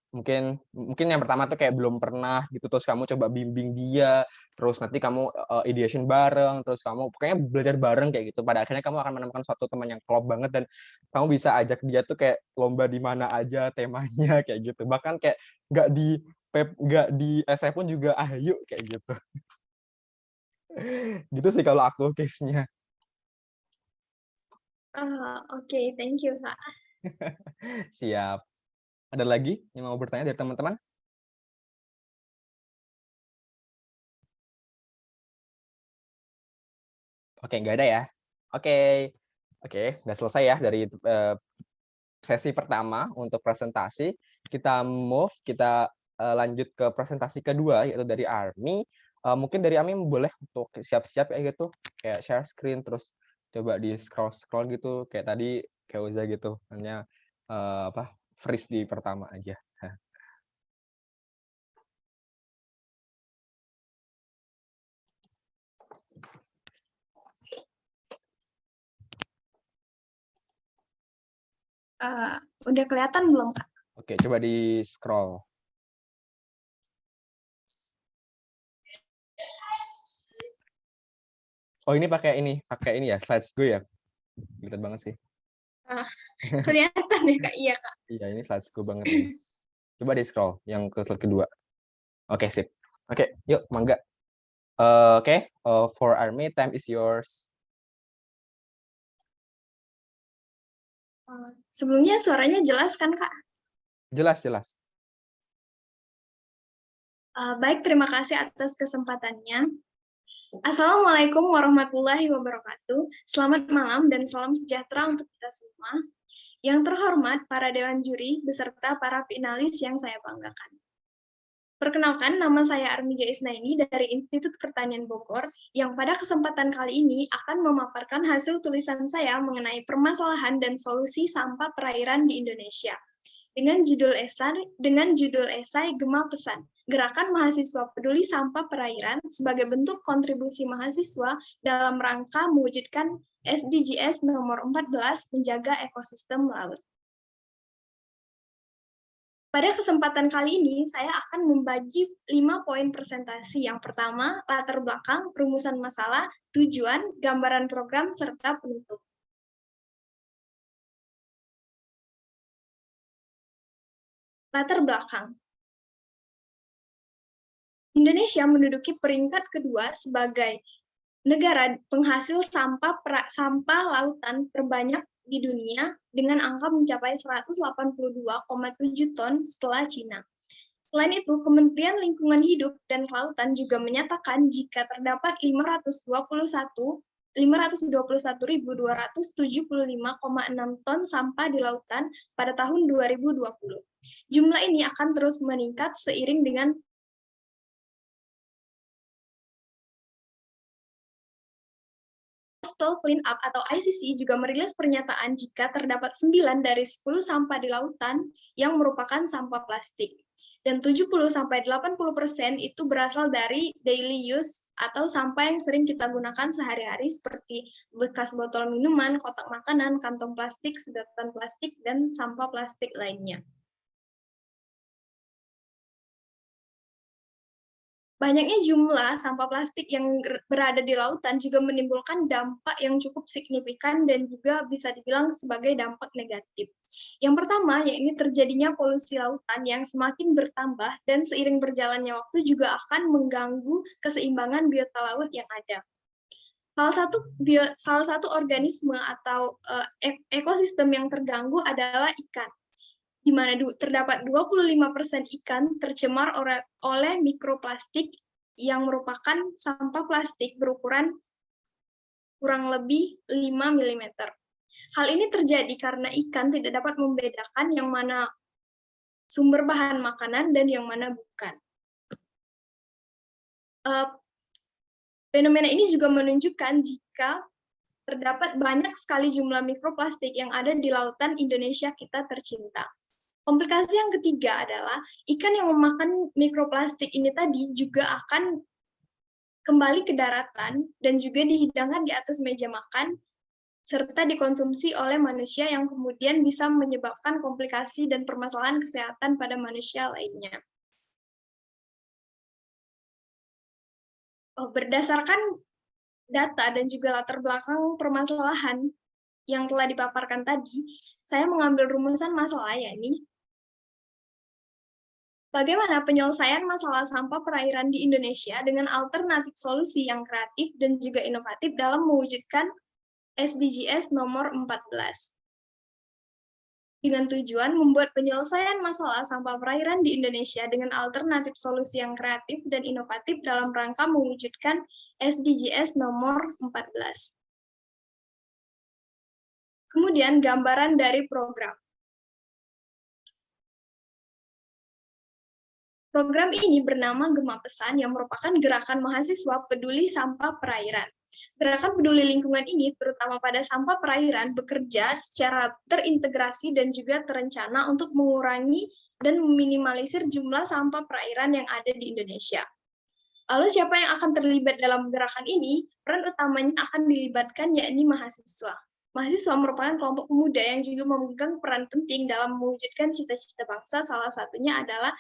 mungkin mungkin yang pertama tuh kayak belum pernah gitu, terus kamu coba bimbing dia, terus nanti kamu, ideation bareng, terus kamu pokoknya belajar bareng kayak gitu. Pada akhirnya kamu akan menemukan suatu teman yang klop banget dan kamu bisa ajak dia tuh kayak lomba di mana aja temanya kayak gitu. Bahkan kayak nggak di Pep nggak di essay pun juga ayo kayak gitu. Gitu sih kalau aku case-nya. Oke, thank you, Kak. Siap. Ada lagi yang mau bertanya dari teman-teman? Oke, nggak ada ya? Oke. Oke, udah selesai ya dari sesi pertama untuk presentasi. Kita move, kita lanjut ke presentasi kedua, yaitu dari Army. Mungkin dari Army boleh untuk siap-siap ya gitu, kayak share screen, terus coba di scroll-scroll gitu, kayak tadi, kayak Uza gitu. Hanya freeze di pertama aja. Udah kelihatan belum, Kak? Oke, coba di scroll. Oh, ini pakai ini ya, Slides.go ya? Kelihatan banget sih. Kelihatan ya, Kak? Iya, Kak. Iya, ini Slides.go banget ini. Coba di scroll yang ke slide kedua. Oke, sip. Oke, yuk, mangga. Oke, for Army, time is yours. Sebelumnya suaranya jelas kan, Kak? Jelas, jelas. Baik, terima kasih atas kesempatannya. Assalamualaikum warahmatullahi wabarakatuh. Selamat malam dan salam sejahtera untuk kita semua. Yang terhormat para dewan juri beserta para finalis yang saya banggakan. Perkenalkan, nama saya Armija Isnaini dari Institut Pertanian Bogor, yang pada kesempatan kali ini akan memaparkan hasil tulisan saya mengenai permasalahan dan solusi sampah perairan di Indonesia. Dengan judul esai Gema Pesan, Gerakan Mahasiswa Peduli Sampah Perairan sebagai bentuk kontribusi mahasiswa dalam rangka mewujudkan SDGs nomor 14, menjaga ekosistem laut. Pada kesempatan kali ini, saya akan membagi 5 poin presentasi. Yang pertama, latar belakang, perumusan masalah, tujuan, gambaran program, serta penutup. Latar belakang. Indonesia menduduki peringkat kedua sebagai negara penghasil sampah lautan terbanyak di dunia dengan angka mencapai 182,7 ton setelah Cina. Selain itu, Kementerian Lingkungan Hidup dan Kelautan juga menyatakan jika terdapat 521.275,6 ton sampah di lautan pada tahun 2020. Jumlah ini akan terus meningkat seiring dengan Coastal Cleanup atau ICC juga merilis pernyataan jika terdapat 9 dari 10 sampah di lautan yang merupakan sampah plastik. Dan 70-80% itu berasal dari daily use atau sampah yang sering kita gunakan sehari-hari seperti bekas botol minuman, kotak makanan, kantong plastik, sedotan plastik, dan sampah plastik lainnya. Banyaknya jumlah sampah plastik yang berada di lautan juga menimbulkan dampak yang cukup signifikan dan juga bisa dibilang sebagai dampak negatif. Yang pertama, yaitu terjadinya polusi lautan yang semakin bertambah dan seiring berjalannya waktu juga akan mengganggu keseimbangan biota laut yang ada. Salah satu organisme atau ekosistem yang terganggu adalah ikan, di mana terdapat 25% ikan tercemar oleh mikroplastik yang merupakan sampah plastik berukuran kurang lebih 5 mm. Hal ini terjadi karena ikan tidak dapat membedakan yang mana sumber bahan makanan dan yang mana bukan. Fenomena ini juga menunjukkan jika terdapat banyak sekali jumlah mikroplastik yang ada di lautan Indonesia kita tercinta. Komplikasi yang ketiga adalah ikan yang memakan mikroplastik ini tadi juga akan kembali ke daratan dan juga dihidangkan di atas meja makan serta dikonsumsi oleh manusia yang kemudian bisa menyebabkan komplikasi dan permasalahan kesehatan pada manusia lainnya. Berdasarkan data dan juga latar belakang permasalahan yang telah dipaparkan tadi, saya mengambil rumusan masalah yakni Bagaimana penyelesaian masalah sampah perairan di Indonesia dengan alternatif solusi yang kreatif dan juga inovatif dalam mewujudkan SDGs nomor 14. Dengan tujuan membuat penyelesaian masalah sampah perairan di Indonesia dengan alternatif solusi yang kreatif dan inovatif dalam rangka mewujudkan SDGs nomor 14. Kemudian gambaran dari program. Program ini bernama Gema Pesan yang merupakan gerakan mahasiswa peduli sampah perairan. Gerakan peduli lingkungan ini, terutama pada sampah perairan, bekerja secara terintegrasi dan juga terencana untuk mengurangi dan meminimalisir jumlah sampah perairan yang ada di Indonesia. Lalu siapa yang akan terlibat dalam gerakan ini? Peran utamanya akan dilibatkan yakni mahasiswa. Mahasiswa merupakan kelompok pemuda yang juga memegang peran penting dalam mewujudkan cita-cita bangsa, salah satunya adalah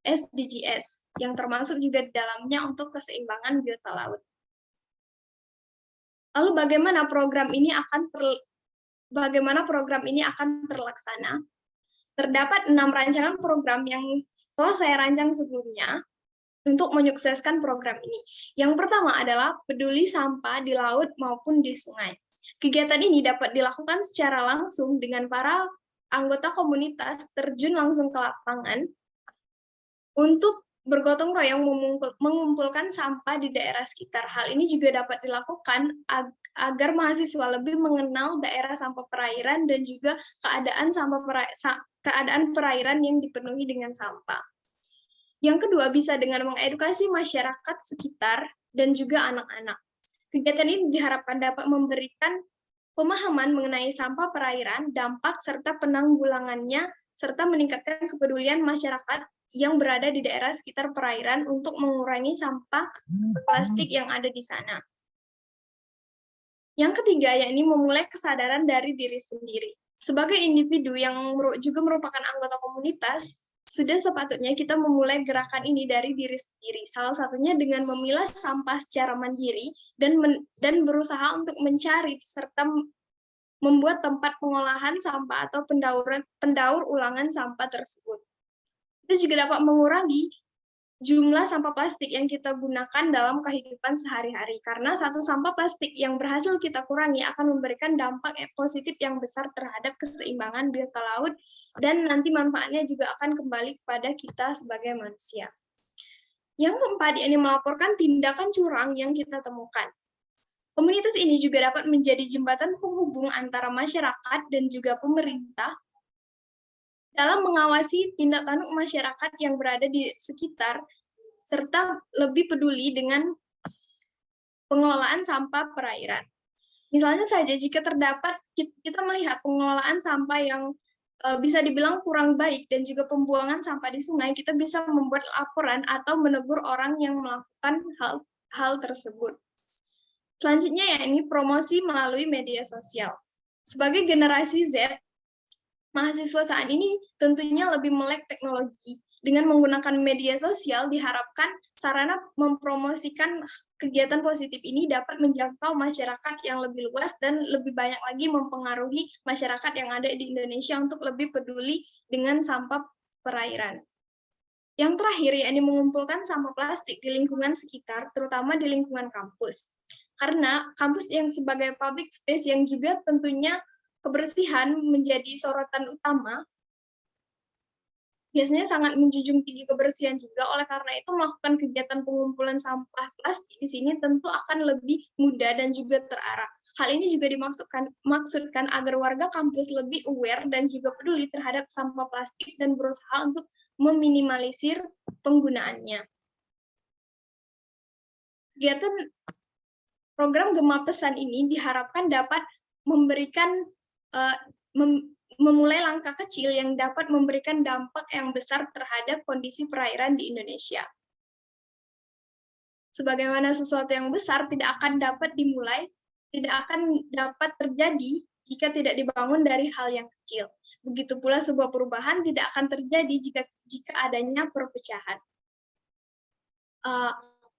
SDGs, yang termasuk juga di dalamnya untuk keseimbangan biota laut. Lalu bagaimana program ini akan terlaksana? Terdapat 6 rancangan program yang telah saya rancang sebelumnya untuk menyukseskan program ini. Yang pertama adalah peduli sampah di laut maupun di sungai. Kegiatan ini dapat dilakukan secara langsung dengan para anggota komunitas terjun langsung ke lapangan untuk bergotong royong mengumpulkan sampah di daerah sekitar. Hal ini juga dapat dilakukan agar mahasiswa lebih mengenal daerah sampah perairan dan juga keadaan perairan yang dipenuhi dengan sampah. Yang kedua, bisa dengan mengedukasi masyarakat sekitar dan juga anak-anak. Kegiatan ini diharapkan dapat memberikan pemahaman mengenai sampah perairan, dampak serta penanggulangannya, serta meningkatkan kepedulian masyarakat yang berada di daerah sekitar perairan untuk mengurangi sampah plastik yang ada di sana. Yang ketiga, yakni memulai kesadaran dari diri sendiri. Sebagai individu yang juga merupakan anggota komunitas, sudah sepatutnya kita memulai gerakan ini dari diri sendiri. Salah satunya dengan memilah sampah secara mandiri dan berusaha untuk mencari serta membuat tempat pengolahan sampah atau pendaur ulangan sampah tersebut. Itu juga dapat mengurangi jumlah sampah plastik yang kita gunakan dalam kehidupan sehari-hari. Karena satu sampah plastik yang berhasil kita kurangi akan memberikan dampak positif yang besar terhadap keseimbangan biota laut, dan nanti manfaatnya juga akan kembali kepada kita sebagai manusia. Yang keempat, yakni melaporkan tindakan curang yang kita temukan. Komunitas ini juga dapat menjadi jembatan penghubung antara masyarakat dan juga pemerintah dalam mengawasi tindak tanduk masyarakat yang berada di sekitar, serta lebih peduli dengan pengelolaan sampah perairan. Misalnya saja jika terdapat, kita melihat pengelolaan sampah yang bisa dibilang kurang baik dan juga pembuangan sampah di sungai, kita bisa membuat laporan atau menegur orang yang melakukan hal tersebut. Selanjutnya yakni promosi melalui media sosial. Sebagai generasi Z, mahasiswa saat ini tentunya lebih melek teknologi. Dengan menggunakan media sosial, diharapkan sarana mempromosikan kegiatan positif ini dapat menjangkau masyarakat yang lebih luas dan lebih banyak lagi mempengaruhi masyarakat yang ada di Indonesia untuk lebih peduli dengan sampah perairan. Yang terakhir, yakni mengumpulkan sampah plastik di lingkungan sekitar, terutama di lingkungan kampus. Karena kampus yang sebagai public space yang juga tentunya kebersihan menjadi sorotan utama, biasanya sangat menjunjung tinggi kebersihan juga. Oleh karena itu, melakukan kegiatan pengumpulan sampah plastik di sini tentu akan lebih mudah dan juga terarah. Hal ini juga dimaksudkan agar warga kampus lebih aware dan juga peduli terhadap sampah plastik dan berusaha untuk meminimalisir penggunaannya. Kegiatan program Gema Pesan ini diharapkan dapat memberikan memulai langkah kecil yang dapat memberikan dampak yang besar terhadap kondisi perairan di Indonesia. Sebagaimana sesuatu yang besar tidak akan dapat dimulai, tidak akan dapat terjadi jika tidak dibangun dari hal yang kecil. Begitu pula sebuah perubahan tidak akan terjadi jika adanya perpecahan.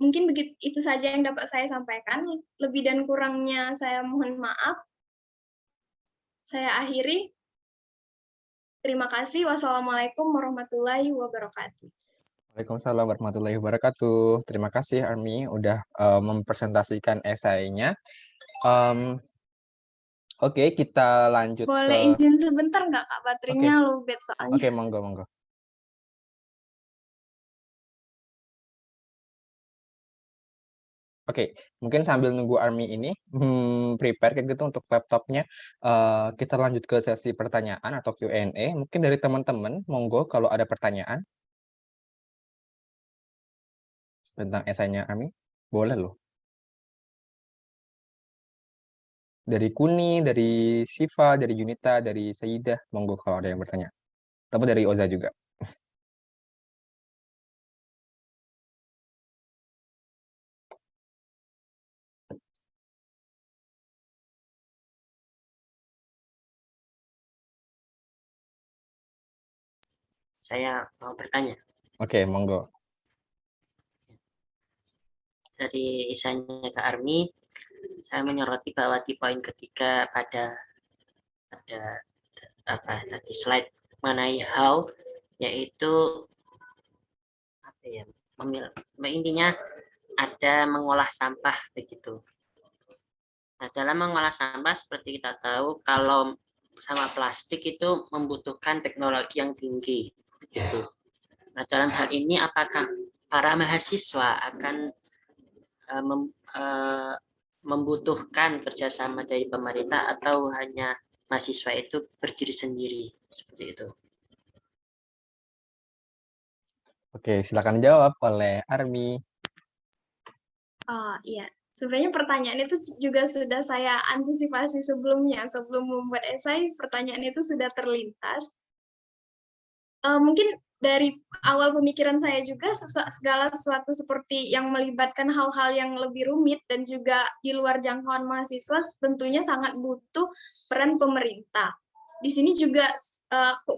Mungkin itu saja yang dapat saya sampaikan. Lebih dan kurangnya saya mohon maaf. Saya akhiri. Terima kasih. Wassalamualaikum warahmatullahi wabarakatuh. Waalaikumsalam warahmatullahi wabarakatuh. Terima kasih Army udah mempresentasikan esainya. Oke, kita lanjut Boleh ke izin sebentar nggak Kak? Baterainya lowbat soalnya. Oke, monggo. Oke, mungkin sambil nunggu Army ini prepare kayak gitu untuk laptopnya, kita lanjut ke sesi pertanyaan atau Q&A. Mungkin dari teman-teman, monggo kalau ada pertanyaan tentang esainya Army, boleh loh. Dari Kuni, dari Siva, dari Yunita, dari Sayyidah, monggo kalau ada yang bertanya. Atau dari Oza juga. Saya mau bertanya. Oke, monggo. Dari esainya Kak Army, saya menyoroti bahwa di poin ketiga pada tadi slide mengenai how, yaitu apa ya, intinya ada mengolah sampah begitu. Nah, dalam mengolah sampah seperti kita tahu, kalau sama plastik itu membutuhkan teknologi yang tinggi begitu. Nah, dalam hal ini apakah para mahasiswa akan membutuhkan kerjasama dari pemerintah atau hanya mahasiswa itu berdiri sendiri seperti itu? Oke, silakan jawab oleh Army. Iya, sebenarnya pertanyaan itu juga sudah saya antisipasi sebelumnya. Sebelum membuat esai, pertanyaan itu sudah terlintas. Mungkin dari awal pemikiran saya juga segala sesuatu seperti yang melibatkan hal-hal yang lebih rumit dan juga di luar jangkauan mahasiswa tentunya sangat butuh peran pemerintah. Di sini juga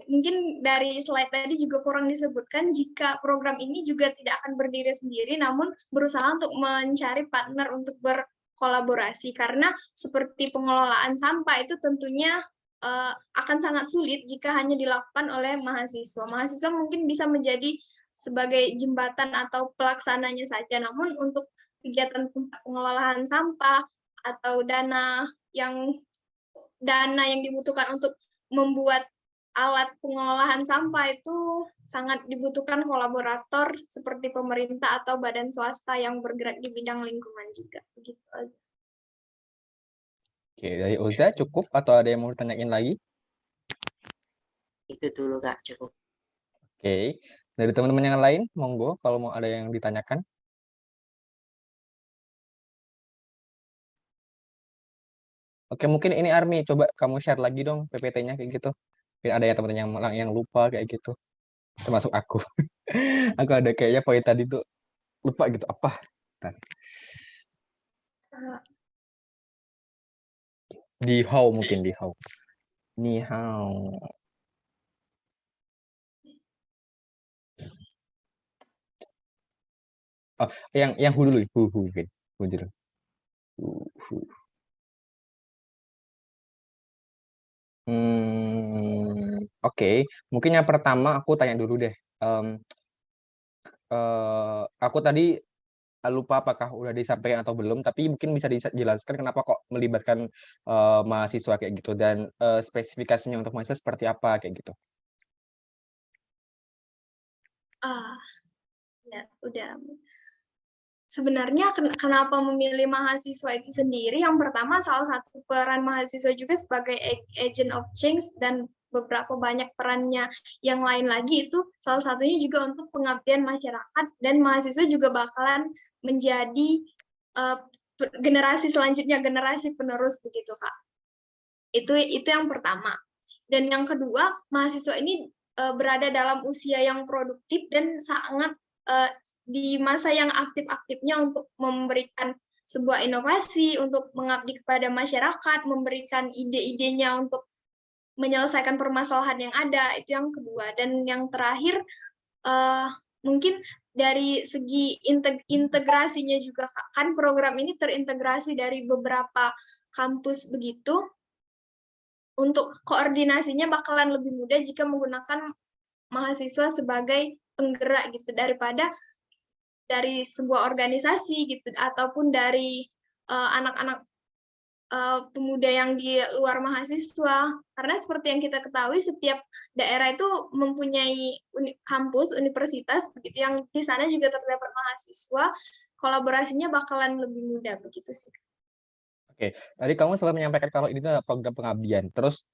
mungkin dari slide tadi juga kurang disebutkan jika program ini juga tidak akan berdiri sendiri, namun berusaha untuk mencari partner untuk berkolaborasi karena seperti pengelolaan sampah itu tentunya akan sangat sulit jika hanya dilakukan oleh mahasiswa. Mahasiswa mungkin bisa menjadi sebagai jembatan atau pelaksananya saja, namun untuk kegiatan pengelolaan sampah atau dana yang dibutuhkan untuk membuat alat pengolahan sampah itu sangat dibutuhkan kolaborator seperti pemerintah atau badan swasta yang bergerak di bidang lingkungan juga. Begitu. Oke, dari Oza cukup atau ada yang mau ditanyain lagi? Itu dulu Kak, cukup. Oke, dari teman-teman yang lain, monggo kalau mau ada yang ditanyakan. Oke, mungkin ini Army, coba kamu share lagi dong PPT-nya kayak gitu. Mungkin ada yang teman-teman yang lupa kayak gitu, termasuk aku. Aku ada kayaknya poin tadi tuh lupa gitu apa. Bentar. Di how mungkin di how. Ni how. Oh, yang hu dulu, hu mungkin. Hu dulu. Hu. Oke. Mungkin yang pertama aku tanya dulu deh. Aku tadi lupa apakah udah disampaikan atau belum, tapi mungkin bisa dijelaskan kenapa kok melibatkan mahasiswa kayak gitu dan spesifikasinya untuk mahasiswa seperti apa kayak gitu. Ya, udah. Sebenarnya kenapa memilih mahasiswa itu sendiri? Yang pertama, salah satu peran mahasiswa juga sebagai agent of change dan beberapa banyak perannya yang lain lagi itu salah satunya juga untuk pengabdian masyarakat dan mahasiswa juga bakalan menjadi generasi selanjutnya, generasi penerus begitu Kak. Itu yang pertama. Dan yang kedua, mahasiswa ini berada dalam usia yang produktif dan sangat di masa yang aktif-aktifnya untuk memberikan sebuah inovasi, untuk mengabdi kepada masyarakat, memberikan ide-idenya untuk menyelesaikan permasalahan yang ada, itu yang kedua. Dan yang terakhir, mungkin dari segi integrasinya juga, kan program ini terintegrasi dari beberapa kampus begitu, untuk koordinasinya bakalan lebih mudah jika menggunakan mahasiswa sebagai penggerak gitu daripada dari sebuah organisasi gitu ataupun dari anak-anak pemuda yang di luar mahasiswa. Karena seperti yang kita ketahui setiap daerah itu mempunyai kampus, universitas begitu yang di sana juga terdapat mahasiswa, kolaborasinya bakalan lebih mudah begitu sih. Oke, tadi kamu sempat menyampaikan kalau ini tuh program pengabdian. Terus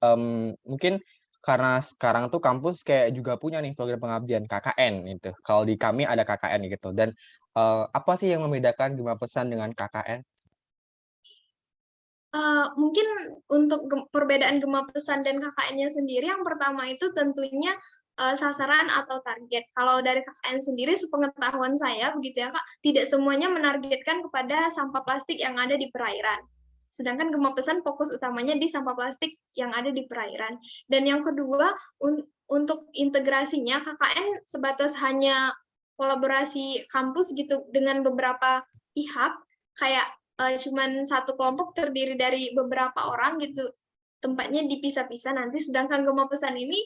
mungkin karena sekarang tuh kampus kayak juga punya nih program pengabdian KKN gitu. Kalau di kami ada KKN gitu. Dan apa sih yang membedakan Gema Pesan dengan KKN? Mungkin untuk perbedaan Gema Pesan dan KKN-nya sendiri, yang pertama itu tentunya sasaran atau target. Kalau dari KKN sendiri, sepengetahuan saya begitu ya Kak, tidak semuanya menargetkan kepada sampah plastik yang ada di perairan. Sedangkan Gema Pesan fokus utamanya di sampah plastik yang ada di perairan. Dan yang kedua, untuk integrasinya KKN sebatas hanya kolaborasi kampus gitu dengan beberapa pihak, kayak cuman satu kelompok terdiri dari beberapa orang gitu, tempatnya dipisah-pisah nanti. Sedangkan Gema Pesan ini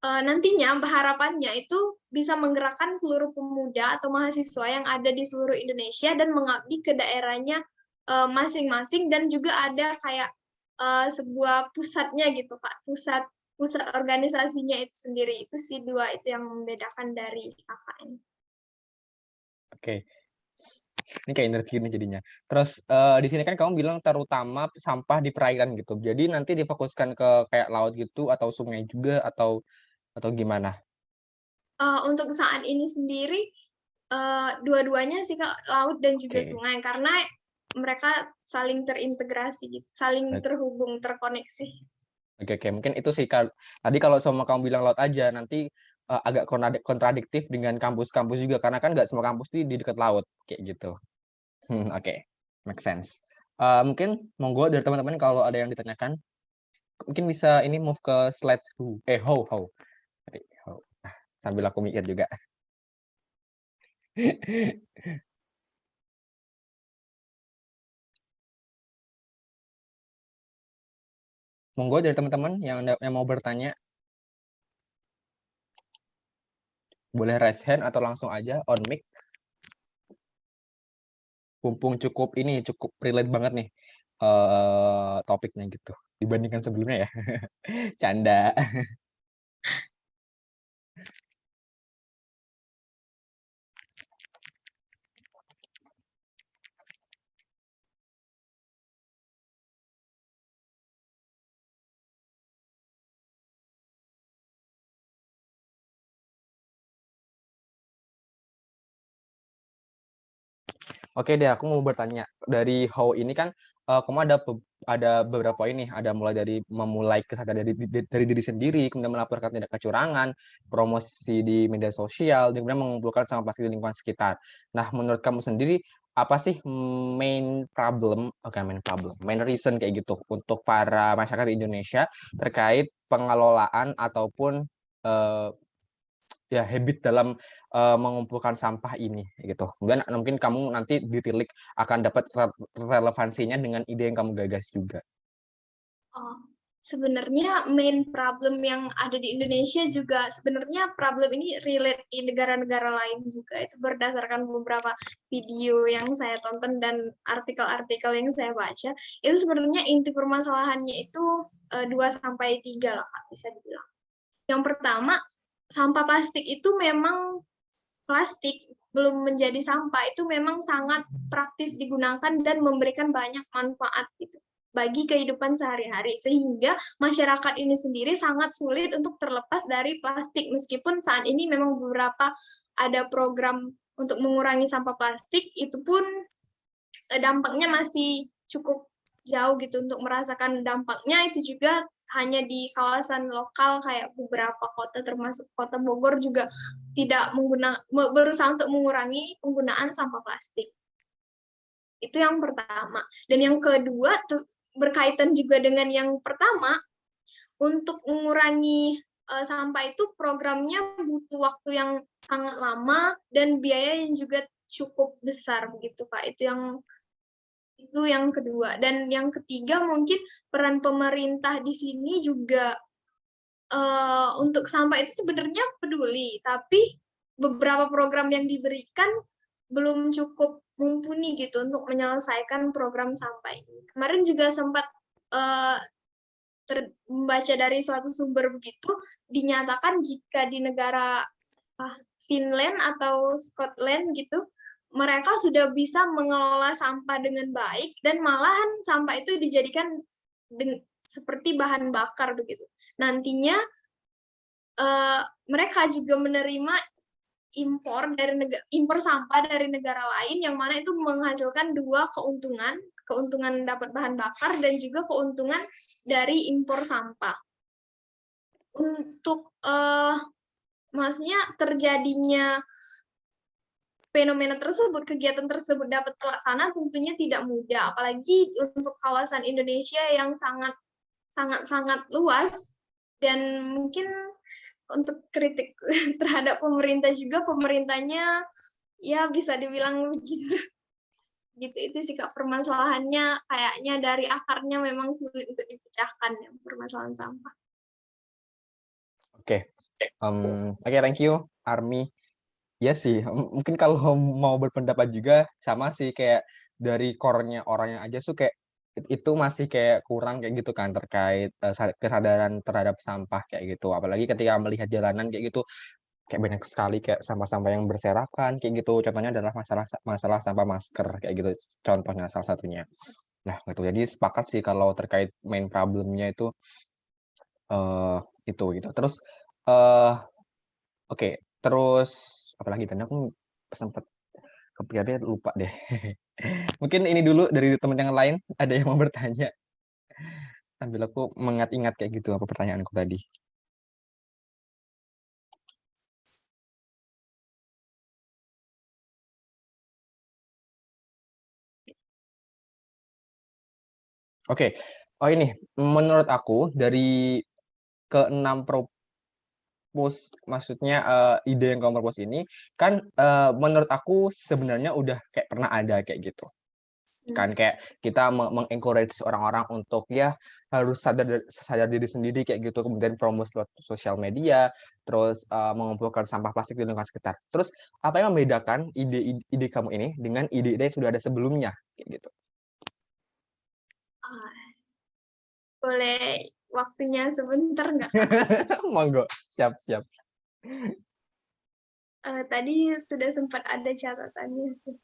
nantinya harapannya itu bisa menggerakkan seluruh pemuda atau mahasiswa yang ada di seluruh Indonesia dan mengabdi ke daerahnya masing-masing, dan juga ada kayak sebuah pusatnya gitu Kak, pusat organisasinya itu sendiri. Itu sih dua itu yang membedakan dari KKN. Oke. Ini kayak interview nih jadinya. Terus di sini kan kamu bilang terutama sampah di perairan gitu. Jadi nanti difokuskan ke kayak laut gitu atau sungai juga atau gimana? Untuk saat ini sendiri dua-duanya sih Kak, laut dan juga Oke. sungai, karena mereka saling terintegrasi gitu, saling terhubung, terkoneksi. Oke, mungkin itu sih tadi kalau sama kamu bilang laut aja nanti agak kontradiktif dengan kampus-kampus juga karena kan nggak semua kampus di dekat laut kayak gitu. Oke, make sense. Mungkin monggo dari teman-teman kalau ada yang ditanyakan, mungkin bisa ini move ke slide how. Sorry, how. Sambil aku mikir juga. Monggo dari teman-teman yang mau bertanya, boleh raise hand atau langsung aja on mic. Mumpung cukup relate banget nih topiknya gitu dibandingkan sebelumnya ya. Canda. Oke deh, aku mau bertanya dari how ini kan kamu ada beberapa ini, ada mulai dari memulai kesadaran dari diri sendiri, kemudian melaporkan tindak kecurangan, promosi di media sosial, dan kemudian mengumpulkan sampah plastik di lingkungan sekitar. Nah, menurut kamu sendiri apa sih main reason kayak gitu untuk para masyarakat di Indonesia terkait pengelolaan ataupun ya habit dalam mengumpulkan sampah ini gitu. Kemudian mungkin kamu nanti ditilik akan dapat relevansinya dengan ide yang kamu gagas juga. Oh, sebenarnya main problem yang ada di Indonesia juga, sebenarnya problem ini relate di negara-negara lain juga. Itu berdasarkan beberapa video yang saya tonton dan artikel-artikel yang saya baca. Itu sebenarnya inti permasalahannya itu 2-3 lah Kak, bisa dibilang. Yang pertama, sampah plastik itu memang plastik belum menjadi sampah itu memang sangat praktis digunakan dan memberikan banyak manfaat gitu bagi kehidupan sehari-hari, sehingga masyarakat ini sendiri sangat sulit untuk terlepas dari plastik, meskipun saat ini memang beberapa ada program untuk mengurangi sampah plastik, itu pun dampaknya masih cukup jauh gitu. Untuk merasakan dampaknya itu juga hanya di kawasan lokal, kayak beberapa kota termasuk kota Bogor juga tidak berusaha untuk mengurangi penggunaan sampah plastik. Itu yang pertama. Dan yang kedua berkaitan juga dengan yang pertama, untuk mengurangi sampah itu programnya butuh waktu yang sangat lama dan biaya yang juga cukup besar begitu Kak. Itu yang Itu yang kedua. Dan yang ketiga mungkin peran pemerintah di sini juga untuk sampah itu sebenarnya peduli, tapi beberapa program yang diberikan belum cukup mumpuni gitu untuk menyelesaikan program sampah ini. Kemarin juga sempat membaca dari suatu sumber begitu, dinyatakan jika di negara Finland atau Scotland gitu, mereka sudah bisa mengelola sampah dengan baik dan malahan sampah itu dijadikan seperti bahan bakar begitu. Nantinya mereka juga menerima impor sampah dari negara lain yang mana itu menghasilkan dua keuntungan dapat bahan bakar dan juga keuntungan dari impor sampah. Untuk maksudnya terjadinya fenomena tersebut, kegiatan tersebut dapat terlaksana tentunya tidak mudah, apalagi untuk kawasan Indonesia yang sangat luas. Dan mungkin untuk kritik terhadap pemerintah juga, pemerintahnya ya bisa dibilang begitu. Gitu, itu sih Kak permasalahannya, kayaknya dari akarnya memang sulit untuk dipecahkan ya, permasalahan sampah. Oke, thank you Army. Ya sih, mungkin kalau mau berpendapat juga sama sih, kayak dari core-nya orangnya aja tuh kayak itu masih kayak kurang kayak gitu kan, terkait kesadaran terhadap sampah kayak gitu. Apalagi ketika melihat jalanan kayak gitu, kayak banyak sekali kayak sampah-sampah yang berserakan kayak gitu. Contohnya adalah masalah sampah masker kayak gitu, contohnya salah satunya. Nah, gitu. Jadi sepakat sih kalau terkait main problemnya itu itu gitu. Terus oke, terus apalagi tadi aku sempat kepikirannya lupa deh. Mungkin ini dulu dari teman yang lain, ada yang mau bertanya? Sambil aku mengingat-ingat kayak gitu apa pertanyaanku tadi. Oke. Oh ini, menurut aku dari ke-6 maksudnya ide yang kamu propose ini kan menurut aku sebenarnya udah kayak pernah ada kayak gitu. Kan kayak kita mengencourage orang-orang untuk ya harus sadar diri sendiri kayak gitu, kemudian promosi sosial media, terus mengumpulkan sampah plastik di lingkungan sekitar. Terus apa yang membedakan ide kamu ini dengan ide-ide yang sudah ada sebelumnya kayak gitu? Boleh waktunya sebentar nggak Kak? Monggo, siap. Tadi sudah sempat ada catatannya sih.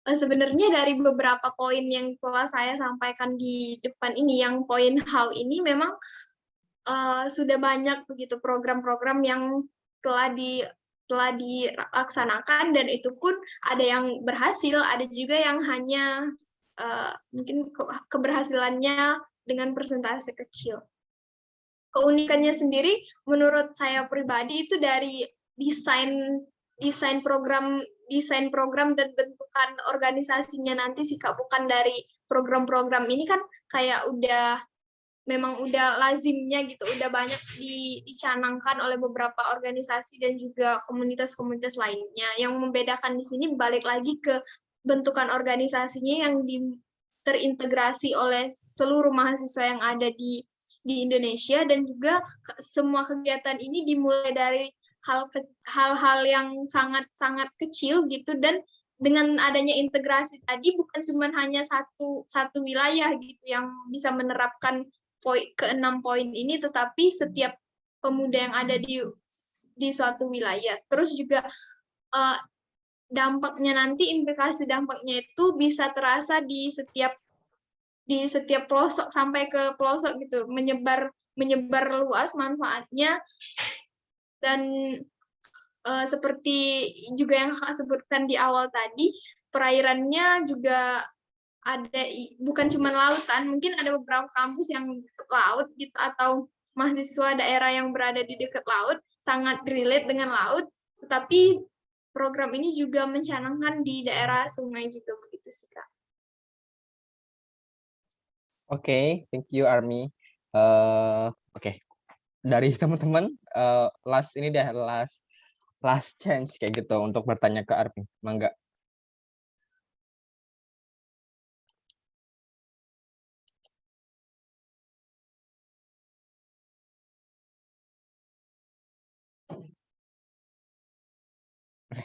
Sebenarnya dari beberapa poin yang telah saya sampaikan di depan ini, yang poin how ini memang sudah banyak begitu program-program yang telah dilaksanakan, dan itu pun ada yang berhasil, ada juga yang hanya mungkin keberhasilannya dengan persentase kecil. Keunikannya sendiri menurut saya pribadi itu dari desain program dan bentukan organisasinya nanti sih Kak, bukan dari program-program ini kan kayak memang udah lazimnya gitu, udah banyak dicanangkan oleh beberapa organisasi dan juga komunitas-komunitas lainnya. Yang membedakan di sini balik lagi ke bentukan organisasinya yang terintegrasi oleh seluruh mahasiswa yang ada di Indonesia, dan juga semua kegiatan ini dimulai dari hal-hal yang sangat kecil gitu, dan dengan adanya integrasi tadi bukan cuma hanya satu wilayah gitu yang bisa menerapkan ke-6 poin ini, tetapi setiap pemuda yang ada di suatu wilayah. Terus juga dampaknya nanti, implikasi dampaknya itu bisa terasa di setiap pelosok sampai ke pelosok gitu, menyebar luas manfaatnya. Dan seperti juga yang Kak sebutkan di awal tadi, perairannya juga ada, bukan cuma lautan, mungkin ada beberapa kampus yang dekat laut gitu, atau mahasiswa daerah yang berada di dekat laut sangat relate dengan laut, tetapi program ini juga mencanangkan di daerah sungai gitu, begitu sih Kak. Oke, thank you Army. Oke. Dari teman-teman last last chance kayak gitu untuk bertanya ke Arfi. Mangga.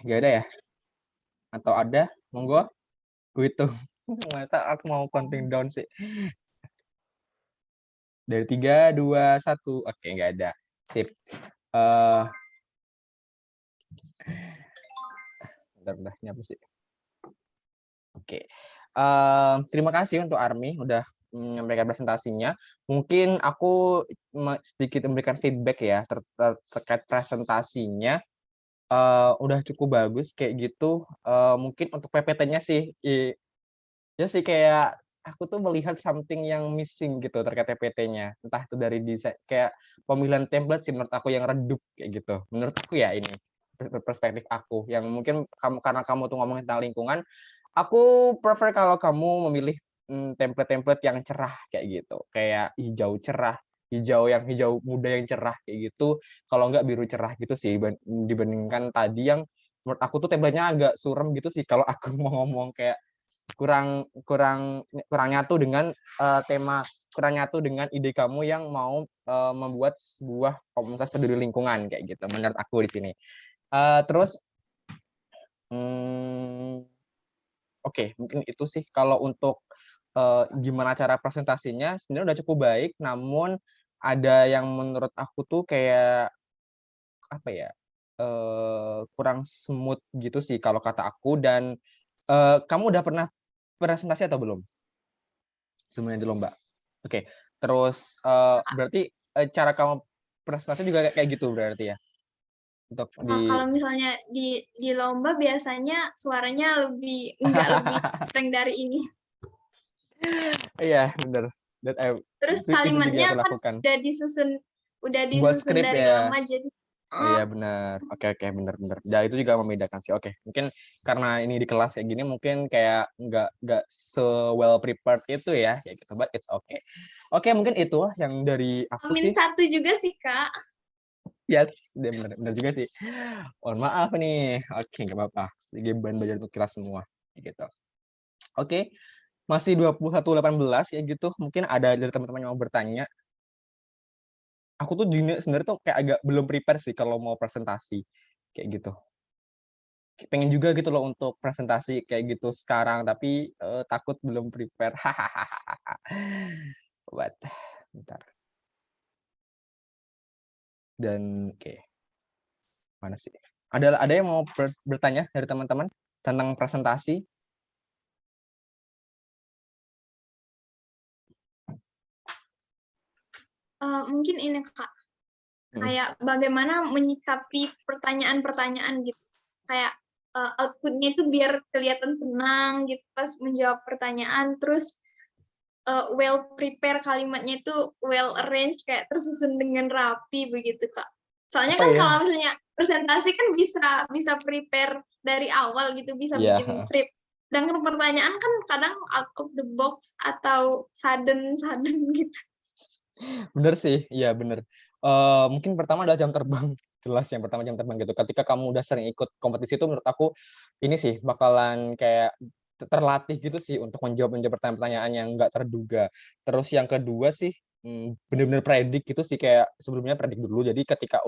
Gak ada ya? Atau ada? Monggo. Gue hitung. Masa aku mau counting down sih? Dari 3, 2, 1. Oke, nggak ada. Sip. Bentar, ini apa sih? Oke. Terima kasih untuk Army udah menyampaikan presentasinya. Mungkin aku sedikit memberikan feedback ya terkait presentasinya. Udah cukup bagus kayak gitu. Mungkin untuk PPT-nya sih, ya sih kayak aku tuh melihat something yang missing gitu terkait PPT-nya. Entah itu dari desain, kayak pemilihan template sih menurut aku yang redup kayak gitu. Menurut aku ya ini perspektif aku yang mungkin karena kamu tuh ngomongin tentang lingkungan, aku prefer kalau kamu memilih template-template yang cerah kayak gitu. Kayak hijau cerah, hijau muda yang cerah kayak gitu. Kalau enggak biru cerah gitu sih dibandingkan tadi yang menurut aku tuh template-nya agak surem gitu sih kalau aku mau ngomong kayak kurang kurang kurang nyatu dengan tema, kurang nyatu dengan ide kamu yang mau membuat sebuah komunitas peduli lingkungan kayak gitu menurut aku di sini. Terus oke, mungkin itu sih kalau untuk gimana cara presentasinya sebenarnya udah cukup baik, namun ada yang menurut aku tuh kayak apa ya, kurang smooth gitu sih kalau kata aku. Dan kamu udah pernah presentasi atau belum sebenarnya di lomba? Oke, terus berarti cara kamu presentasi juga kayak gitu berarti ya? Untuk Kalau misalnya di lomba biasanya suaranya nggak lebih keren dari ini. iya bener. Terus Itu juga kalimatnya aku kan lakukan. udah Buat disusun skrip dari ya. lama jadi Oh iya benar. Oke, benar. Ya itu juga membedakan sih. Oke, mungkin karena ini di kelas kayak gini mungkin kayak nggak se well prepared itu ya kayak gitu. But it's okay. Oke, mungkin itu yang dari aku min sih. satu juga sih Kak. Yes, dia benar juga sih. Mohon maaf nih. Oke, nggak apa-apa. Sedikit bahan belajar untuk kelas semua kayak gitu. Oke, masih 21:18 ya gitu. Mungkin ada dari teman-teman yang mau bertanya. Aku tuh sebenarnya tuh kayak agak belum prepare sih kalau mau presentasi kayak gitu. Pengen juga gitu loh untuk presentasi kayak gitu sekarang, tapi takut belum prepare. Buat bentar. Dan oke, mana sih? Ada yang mau bertanya dari teman-teman tentang presentasi? Mungkin ini Kak, kayak bagaimana menyikapi pertanyaan-pertanyaan gitu. Kayak outputnya itu biar kelihatan tenang gitu pas menjawab pertanyaan, terus well prepare, kalimatnya itu well arranged, kayak tersusun dengan rapi begitu Kak. Soalnya Apa kan ya? kalau misalnya presentasi kan bisa prepare dari awal gitu, bisa Iya, bikin script. Dan pertanyaan kan kadang out of the box atau sudden gitu. bener sih. Iya, bener. Mungkin pertama adalah jam terbang. Jelas yang pertama jam terbang gitu. Ketika kamu udah sering ikut kompetisi itu menurut aku ini sih bakalan kayak terlatih gitu sih untuk menjawab pertanyaan-pertanyaan yang nggak terduga. Terus yang kedua sih bener-bener predik gitu sih, kayak sebelumnya predik dulu. Jadi ketika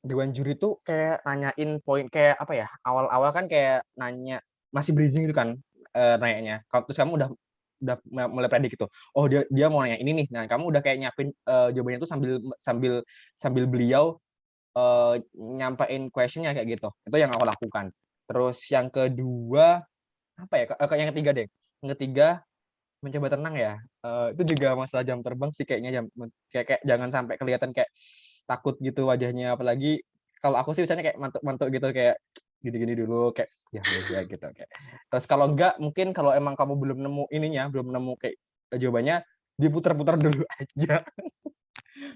dewan juri tuh kayak nanyain poin kayak apa ya, awal-awal kan kayak nanya masih bridging gitu kan, nanyanya. Terus kamu udah mulai predik gitu. Oh dia mau nanya ini nih. Nah, kamu udah kayak nyiapin jawabannya tuh sambil beliau nyampein question-nya kayak gitu. Itu yang aku lakukan. Terus yang kedua apa ya? Yang ketiga deh. Yang ketiga mencoba tenang ya. Itu juga masalah jam terbang sih kayaknya, kayak jangan sampai kelihatan kayak takut gitu wajahnya, apalagi kalau aku sih biasanya kayak mantuk-mantuk gitu, kayak gini-gini dulu kayak ya udah gitu kayak. Terus kalau enggak mungkin kalau emang kamu belum nemu kayak jawabannya, diputar-putar dulu aja.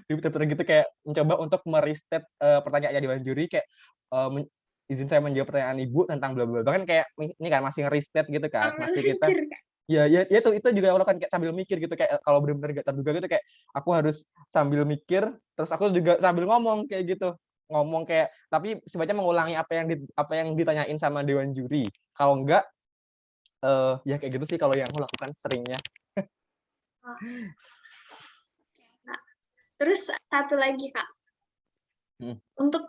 Diputar-putar gitu kayak mencoba untuk merestate pertanyaannya di juri kayak izin saya menjawab pertanyaan Ibu tentang bla bla bla, kan kayak ini kan masih ngerestate gitu kan. Sambil Masih kita mikir Kak. Ya itu juga aku lakukan kayak sambil mikir gitu, kayak kalau benar-benar nggak terduga gitu kayak aku harus sambil mikir, terus aku juga sambil ngomong kayak gitu. Ngomong kayak tapi sebaiknya mengulangi apa yang ditanyain sama dewan juri. Kalau enggak, ya kayak gitu sih kalau yang aku lakukan seringnya. Oh, Kak. Terus satu lagi Kak, Mhm, untuk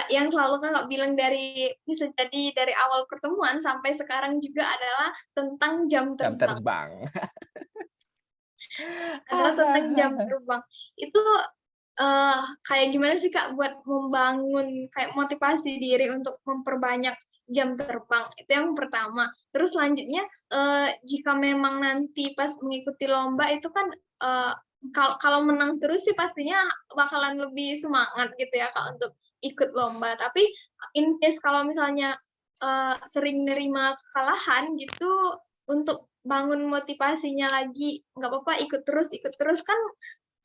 yang selalu Kakak bilang bisa jadi dari awal pertemuan sampai sekarang juga adalah tentang jam jam terbang. terbang. Adalah tentang jam terbang. Itu kayak gimana sih Kak buat membangun kayak motivasi diri untuk memperbanyak jam terbang? Itu yang pertama. Terus selanjutnya jika memang nanti pas mengikuti lomba itu kan kalau menang terus sih pastinya bakalan lebih semangat gitu ya Kak untuk ikut lomba. Tapi in case kalau misalnya sering nerima kekalahan gitu, untuk bangun motivasinya lagi, nggak apa-apa ikut terus kan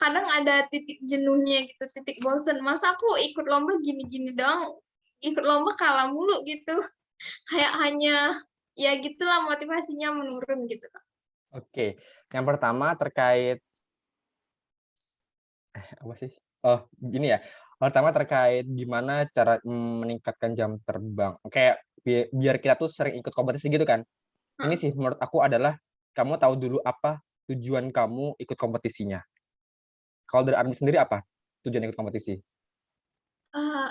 kadang ada titik jenuhnya gitu, titik bosen. Masa aku ikut lomba gini-gini dong, ikut lomba kalah mulu gitu. Kayak hanya ya gitulah motivasinya menurun gitu. Oke, yang pertama terkait apa sih? Oh, gini ya. Pertama terkait gimana cara meningkatkan jam terbang. Kayak biar kita tuh sering ikut kompetisi gitu kan. Ini sih menurut aku adalah kamu tahu dulu apa tujuan kamu ikut kompetisinya. Kalau dari Armi sendiri apa tujuan ikut kompetisi? Uh,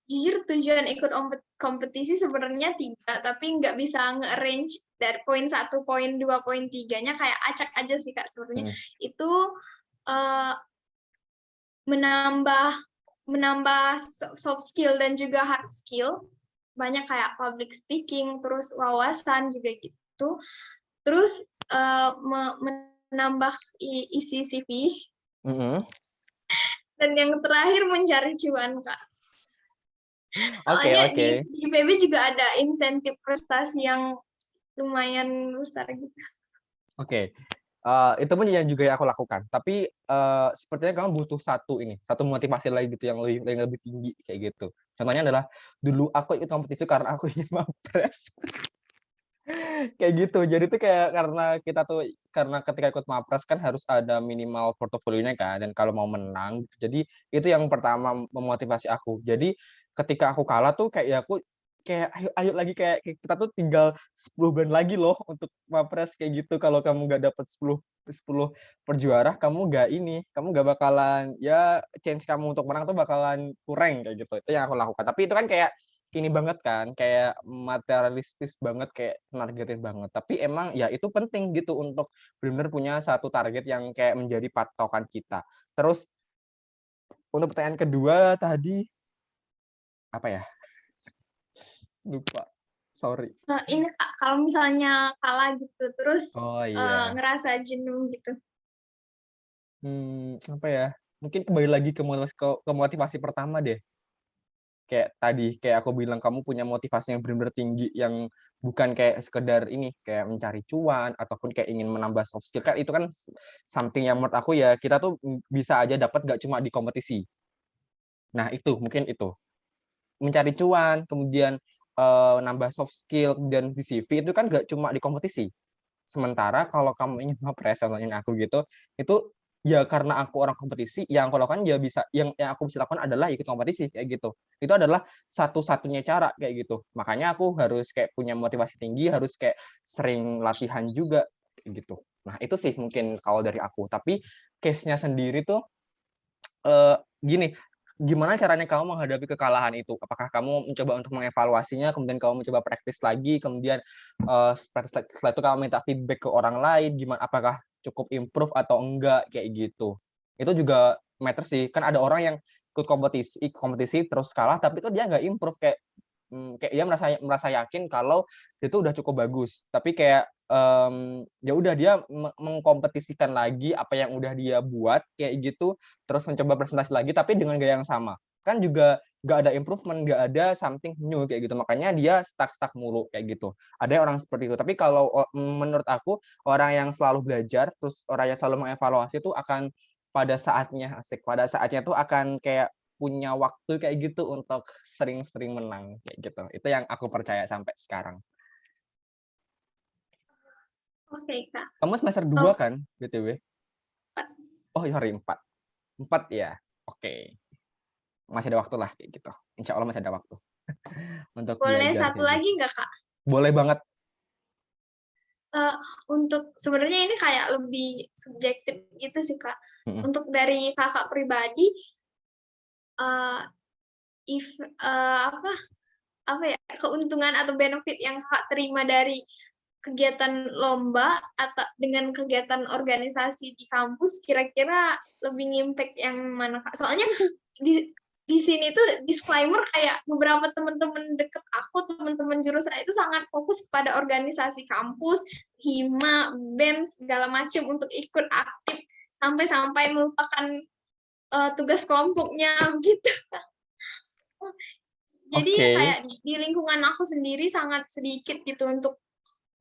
Jujur tujuan ikut kompetisi sebenarnya 3, tapi nggak bisa nge-arrange dari poin 1, poin 2, poin 3-nya kayak acak aja sih Kak sebenarnya. Mhm, Itu uh, menambah menambah soft skill dan juga hard skill, banyak kayak public speaking, terus wawasan juga gitu. Terus menambah isi CV, mhm. dan yang terakhir mencari cuan Kak. Oke Soalnya oke. di IPB juga ada insentif prestasi yang lumayan besar gitu. Oke. Itu pun yang juga yang aku lakukan. Tapi, sepertinya kamu butuh satu motivasi lagi gitu yang lebih tinggi kayak gitu. Contohnya adalah dulu aku ikut kompetisi karena aku ingin Mapres. Kayak gitu. Jadi tuh kayak karena ketika ikut Mapres kan harus ada minimal portofolionya kan, dan kalau mau menang gitu. Jadi itu yang pertama memotivasi aku. Jadi ketika aku kalah tuh kayak ya aku kayak, "Ayo ayo lagi," kayak kita tuh tinggal 10 bulan lagi loh untuk Mapres kayak gitu. Kalau kamu nggak dapet 10 per juara, kamu nggak bakalan ya chance kamu untuk menang tuh bakalan kurang kayak gitu. Itu yang aku lakukan. Tapi itu kan kayak ini banget kan, kayak materialistis banget, kayak nargetin banget. Tapi emang ya itu penting gitu untuk benar-benar punya satu target yang kayak menjadi patokan kita. Terus untuk pertanyaan kedua tadi, apa ya? Lupa, sorry. Ini Kak, kalau misalnya kalah gitu, terus Oh iya, ngerasa jenuh gitu. apa ya, mungkin kembali lagi ke motivasi pertama deh. Kayak tadi, kayak aku bilang kamu punya motivasi yang benar-benar tinggi, yang bukan kayak sekedar ini, kayak mencari cuan ataupun kayak ingin menambah soft skill, kan itu kan something yang menurut aku ya kita tuh, bisa aja dapat nggak cuma di kompetisi. Nah itu, mungkin itu. Mencari cuan, kemudian, nambah soft skill, dan di CV itu kan nggak cuma di kompetisi. Sementara kalau kamu ingin ngepres, contohin aku gitu, itu ya karena aku orang kompetisi, yang aku lakukan ya yang aku bisa lakukan adalah ikut kompetisi, kayak gitu. Itu adalah satu-satunya cara, kayak gitu. Makanya aku harus kayak punya motivasi tinggi, harus kayak sering latihan juga, kayak gitu. Nah, itu sih mungkin kalau dari aku. Tapi case-nya sendiri tuh, gini, gimana caranya kamu menghadapi kekalahan itu? Apakah kamu mencoba untuk mengevaluasinya, kemudian kamu mencoba praktis lagi, kemudian, setelah itu kamu minta feedback ke orang lain, apakah cukup improve atau enggak, kayak gitu. Itu juga matter sih, kan ada orang yang ikut kompetisi terus kalah, tapi itu dia nggak improve, kayak dia merasa yakin kalau itu udah cukup bagus, tapi kayak, ya udah dia mengkompetisikan lagi apa yang udah dia buat, kayak gitu, terus mencoba presentasi lagi tapi dengan gaya yang sama. Kan juga nggak ada improvement, nggak ada something new kayak gitu, makanya dia stuck-stuck mulu kayak gitu. Ada orang seperti itu, tapi kalau menurut aku, orang yang selalu belajar, terus orang yang selalu mengevaluasi itu akan pada saatnya tuh akan kayak punya waktu kayak gitu untuk sering-sering menang, kayak gitu. Itu yang aku percaya sampai sekarang. Oke, Kak. Kamu semester 2 Oh, kan, BTW? Oh, sorry 4. 4 ya? Oke. Masih ada waktu lah kayak gitu. Insya Allah masih ada waktu untuk boleh belajar satu kayak gitu. lagi nggak, Kak? Boleh banget. Untuk sebenarnya ini kayak lebih subjektif gitu sih, Kak. Mhm. Untuk dari Kakak pribadi, uh, if apa ya, keuntungan atau benefit yang Kakak terima dari kegiatan lomba atau dengan kegiatan organisasi di kampus, kira-kira lebih ngimpact yang mana, Kak? Soalnya di sini tuh disclaimer kayak beberapa teman-teman deket aku, teman-teman jurusan itu sangat fokus pada organisasi kampus, hima, BEM, segala macam untuk ikut aktif sampai-sampai melupakan tugas kelompoknya gitu. Jadi Oke. kayak di lingkungan aku sendiri sangat sedikit gitu untuk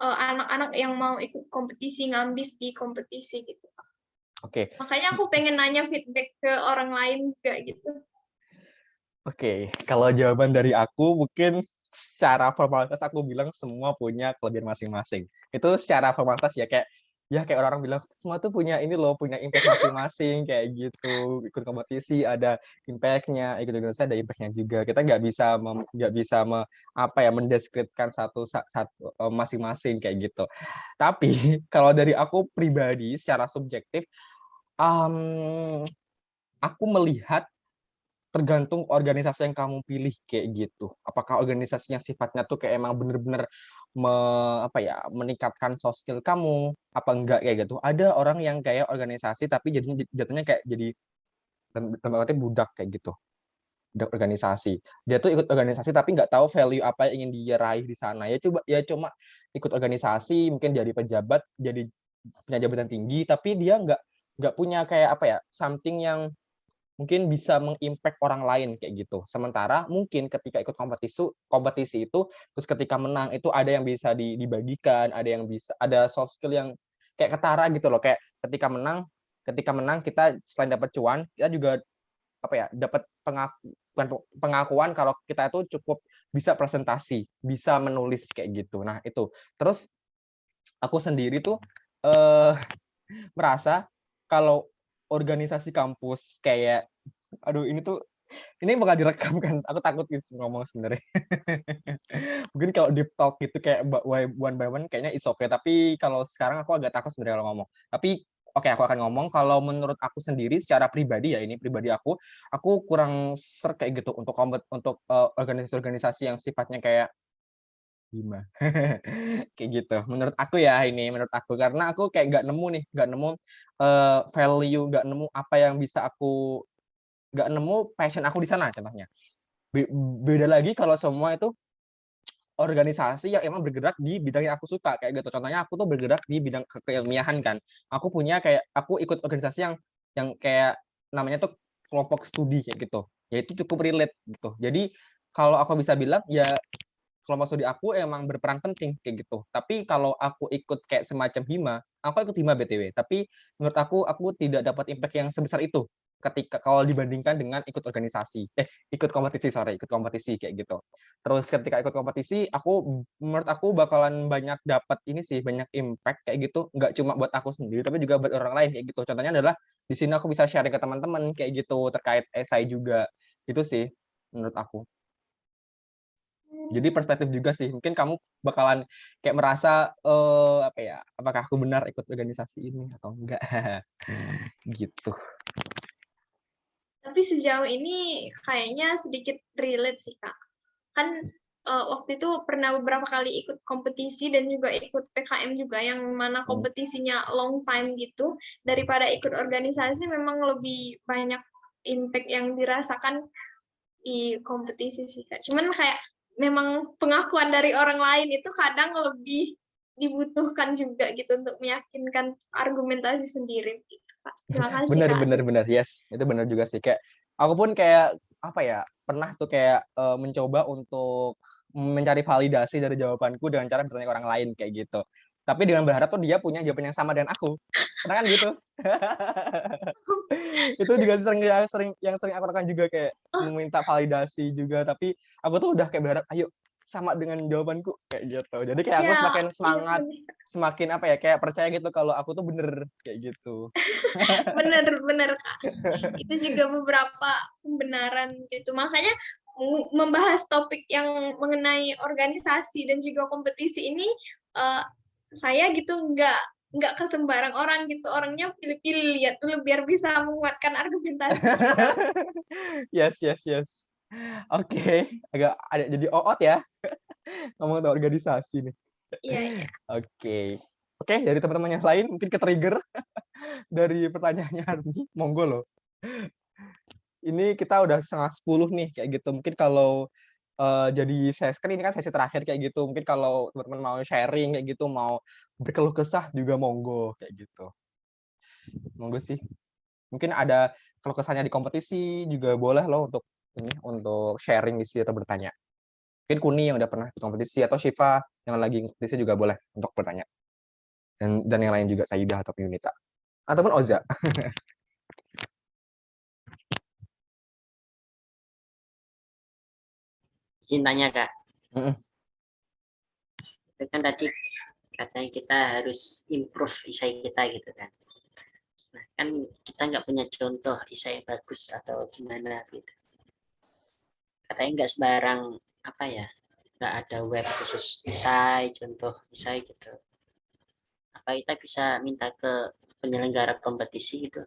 anak-anak yang mau ikut kompetisi, ngambis di kompetisi gitu. Oke. Makanya aku pengen nanya feedback ke orang lain juga gitu. Oke, kalau jawaban dari aku mungkin secara formalitas aku bilang semua punya kelebihan masing-masing. Itu secara formalitas ya kayak orang-orang bilang semua tuh punya ini loh, punya impact masing-masing kayak gitu. Ikut kompetisi ada impact-nya, ikut organisasi ada impact-nya juga. Kita nggak bisa apa ya mendeskripsikan satu masing-masing kayak gitu. Tapi kalau dari aku pribadi secara subjektif, aku melihat tergantung organisasi yang kamu pilih kayak gitu. Apakah organisasinya sifatnya tuh kayak emang bener-bener meningkatkan soft skill kamu apa enggak kayak gitu. Ada orang yang kayak organisasi tapi jatuhnya kayak jadi dalam arti budak kayak gitu. Budak organisasi. Dia tuh ikut organisasi tapi nggak tahu value apa yang ingin dia raih di sana. Ya cuma ikut organisasi, mungkin jadi pejabat, jadi punya jabatan tinggi tapi dia nggak punya kayak something yang mungkin bisa mengimpact orang lain kayak gitu. Sementara mungkin ketika ikut kompetisi itu, terus ketika menang itu ada yang bisa dibagikan, ada soft skill yang kayak ketara gitu loh. Kayak ketika menang kita selain dapat cuan, kita juga dapat pengakuan kalau kita itu cukup bisa presentasi, bisa menulis kayak gitu. Nah, itu. Terus aku sendiri tuh eh merasa kalau organisasi kampus kayak aduh ini bakal direkam kan, aku takut ngomong sebenarnya. Mungkin kalau deep talk gitu kayak one by one kayaknya it's okay, tapi kalau sekarang aku agak takut sebenarnya kalau ngomong. Tapi oke, aku akan ngomong kalau menurut aku sendiri secara pribadi ya, ini pribadi aku kurang kayak gitu untuk organisasi-organisasi yang sifatnya kayak gimana kayak gitu. Menurut aku karena aku kayak nggak nemu value, nggak nemu apa yang bisa nggak nemu passion aku di sana contohnya. Beda lagi kalau semua itu organisasi yang emang bergerak di bidang yang aku suka kayak gitu. Contohnya aku tuh bergerak di bidang keilmiahan kan. Aku ikut organisasi yang kayak namanya tuh kelompok studi kayak gitu. Ya itu cukup relate gitu. Jadi kalau aku bisa bilang ya kelompok studi aku emang berperan penting kayak gitu. Tapi kalau aku ikut kayak semacam hima, aku ikut hima BTW. Tapi menurut aku tidak dapat impact yang sebesar itu ketika kalau dibandingkan dengan ikut kompetisi kayak gitu. Terus ketika ikut kompetisi, menurut aku bakalan banyak dapat ini sih, banyak impact kayak gitu. Nggak cuma buat aku sendiri, tapi juga buat orang lain kayak gitu. Contohnya adalah di sini aku bisa sharing ke teman-teman kayak gitu terkait esai juga. Gitu sih menurut aku. Jadi perspektif juga sih. Mungkin kamu bakalan kayak merasa apakah aku benar ikut organisasi ini atau enggak. Gitu. Tapi sejauh ini kayaknya sedikit relate sih, Kak. Kan waktu itu pernah beberapa kali ikut kompetisi dan juga ikut PKM juga yang mana kompetisinya long time gitu. Daripada ikut organisasi memang lebih banyak impact yang dirasakan di kompetisi sih, Kak. Cuman kayak memang pengakuan dari orang lain itu kadang lebih dibutuhkan juga gitu untuk meyakinkan argumentasi sendiri gitu, Kak. Terima kasih, Benar Kak. benar benar. Yes, itu benar juga sih. Kayak aku pun kayak pernah tuh kayak mencoba untuk mencari validasi dari jawabanku dengan cara bertanya ke orang lain kayak gitu. Tapi dengan berharap tuh dia punya jawaban yang sama dengan aku. Pernah kan gitu? Itu juga sering aku lakukan juga kayak Oh, meminta validasi juga, tapi aku tuh udah kayak berharap, ayo sama dengan jawabanku kayak gitu. Jadi kayak aku Ya, semakin iya semangat, bener. semakin apa ya, kayak percaya gitu kalau aku tuh bener kayak gitu. Bener, bener Kak. Itu juga beberapa pembenaran gitu. Makanya membahas topik yang mengenai organisasi dan juga kompetisi ini eh, saya gitu nggak ke sembarang orang gitu. Orangnya pilih-pilih lihat dulu biar bisa menguatkan argumentasi kita. Yes, yes, yes. Oke, agak ada jadi oot ya ngomong tentang organisasi nih. Iya, iya. Oke. Oke, dari teman-teman yang lain mungkin ke-trigger dari pertanyaannya Armi, monggo loh. Ini kita udah 9:30 nih kayak gitu. Mungkin kalau jadi kan ini kan sesi terakhir kayak gitu. Mungkin kalau teman-teman mau sharing kayak gitu, mau berkeluh kesah juga monggo kayak gitu. Monggo sih. Mungkin ada keluh kesahnya di kompetisi juga boleh loh untuk sharing isi atau bertanya. Mungkin Kuni yang udah pernah ikut kompetisi atau Shiva yang lagi kompetisi juga boleh untuk bertanya. Dan yang lain juga Saidah atau Yunita. Ataupun Oza. Cintanya Kak, Mm-mm. itu kan tadi katanya kita harus improve esai kita gitu kan. Nah, kan kita nggak punya contoh esai yang bagus atau gimana gitu. Katanya nggak sembarang apa ya, nggak ada web khusus esai, contoh esai gitu. Apa kita bisa minta ke penyelenggara kompetisi gitu?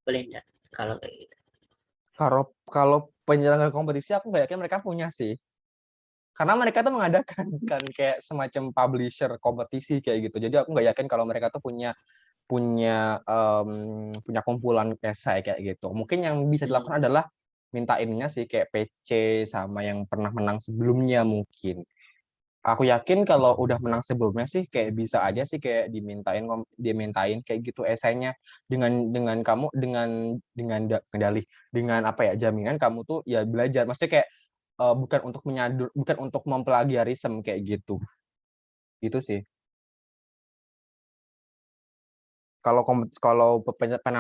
Boleh nggak kalau kayak gitu? Kalau penyelenggara kompetisi aku nggak yakin mereka punya sih. Karena mereka tuh mengadakan kan kayak semacam publisher kompetisi kayak gitu. Jadi aku nggak yakin kalau mereka tuh punya punya punya kumpulan esai kayak gitu. Mungkin yang bisa dilakukan adalah minta ininya sih kayak PC sama yang pernah menang sebelumnya mungkin. Aku yakin kalau udah menang sebelumnya sih kayak bisa aja sih kayak dimintain kayak gitu esainya dengan kamu kendali dengan apa ya jaminan kamu tuh ya belajar. Maksudnya kayak bukan untuk memplagiarisme kayak gitu. Gitu sih. Kalau